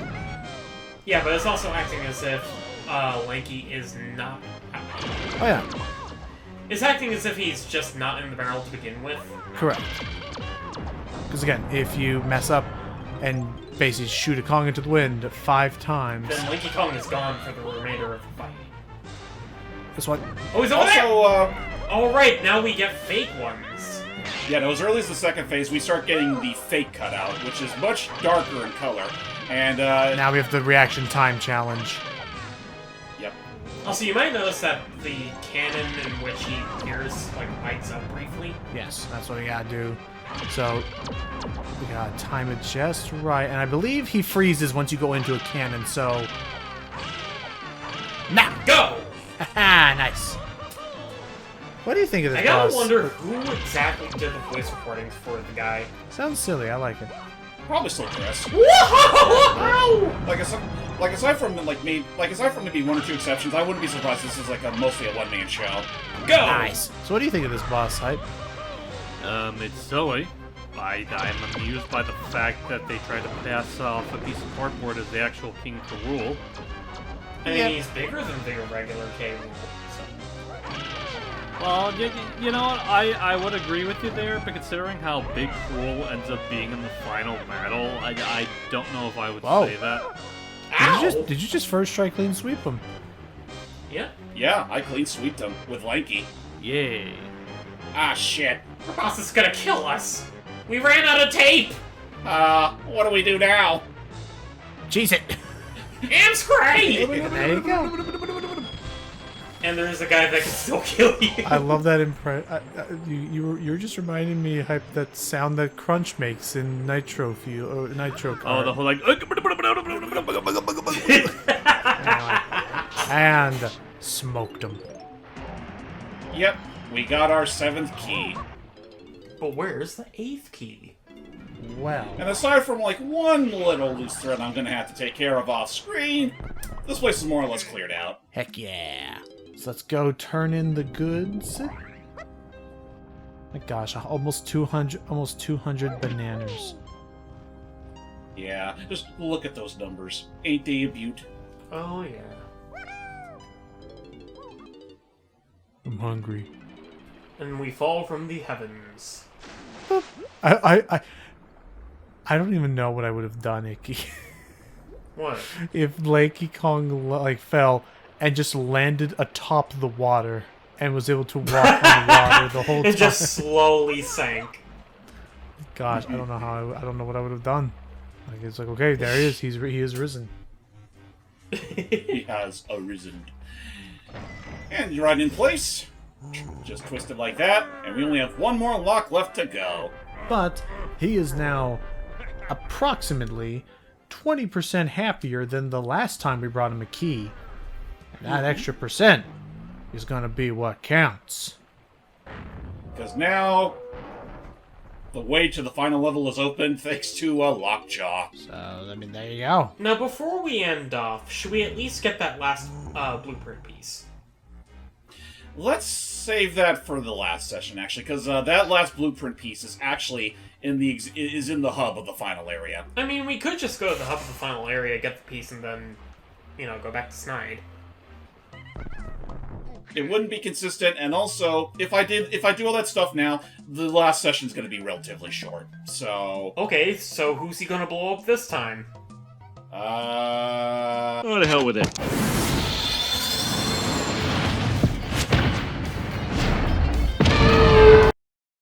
Yeah, but it's also acting as if Lanky is not... Oh, yeah. It's acting as if he's just not in the barrel to begin with. Correct. Because, again, if you mess up and basically shoot a Kong into the wind 5 times... Then Lanky Kong is gone for the remainder of the fight. This one... Oh, he's over there! Also, Alright, now we get fake ones. yeah, no, as early as the second phase, we start getting the fake cutout, which is much darker in color. And, Now we have the reaction time challenge. Yep. Also, you might notice that the cannon in which he appears, like, lights up briefly. Yes, that's what we gotta do. So, we gotta time it just right. And I believe he freezes once you go into a cannon, so... Now, go! Haha, nice. What do you think of this I gotta boss? wonder who exactly did the voice recordings for the guy. Sounds silly, I like it. Probably still Chris. Whoa! Aside from maybe 1 or 2 exceptions, I wouldn't be surprised this is like mostly a one-man show. Go! Nice. So what do you think of this boss, Hype? It's silly. I'm amused by the fact that they try to pass off a piece of cardboard as the actual king to rule. I mean, Yeah. he's bigger than the regular K rule. Well, you know what? I would agree with you there, but considering how big Cruel ends up being in the final battle, I don't know if I would Whoa. say that. Did you just first try clean sweep him? Yeah. Yeah, I clean sweeped him with Lanky. Yay. Ah, shit. The boss is gonna kill us! We ran out of tape! What do we do now? Cheese it! And Scray! There you go. And there's a guy that can still kill you. I love that impression. You're just reminding me, Hype, that sound that Crunch makes in Nitro Oh, Card. the whole like. And smoked him. Yep, we got our 7th key. But where's the 8th key? Well, And aside from like one little loose thread I'm gonna have to take care of off screen, this place is more or less cleared out. heck yeah. So let's go turn in the goods. My gosh, almost 200 bananas. Yeah, just look at those numbers. Ain't they a beaut? Oh, yeah. I'm hungry. And we fall from the heavens. I don't even know what I would have done, Icky. What? If Lanky Kong like fell and just landed atop the water and was able to walk on water the whole time. It just slowly sank. Gosh, I don't know I don't know what I would have done. Like it's like, okay, there he is. He is risen. He has arisen. And you're right in place. Just twisted like that, and we only have one more lock left to go. But he is now approximately 20% happier than the last time we brought him a key. And that extra percent is gonna be what counts. Because now, the way to the final level is open thanks to Lockjaw. So, I mean, there you go. Now, before we end off, should we at least get that last blueprint piece? Let's save that for the last session, actually, because that last blueprint piece is actually in the hub of the final area. I mean, we could just go to the hub of the final area, get the piece, and then, go back to Snide. It wouldn't be consistent, and also, if I do all that stuff now, the last session's going to be relatively short. So Okay, so who's he gonna blow up this time? Oh, to hell with it.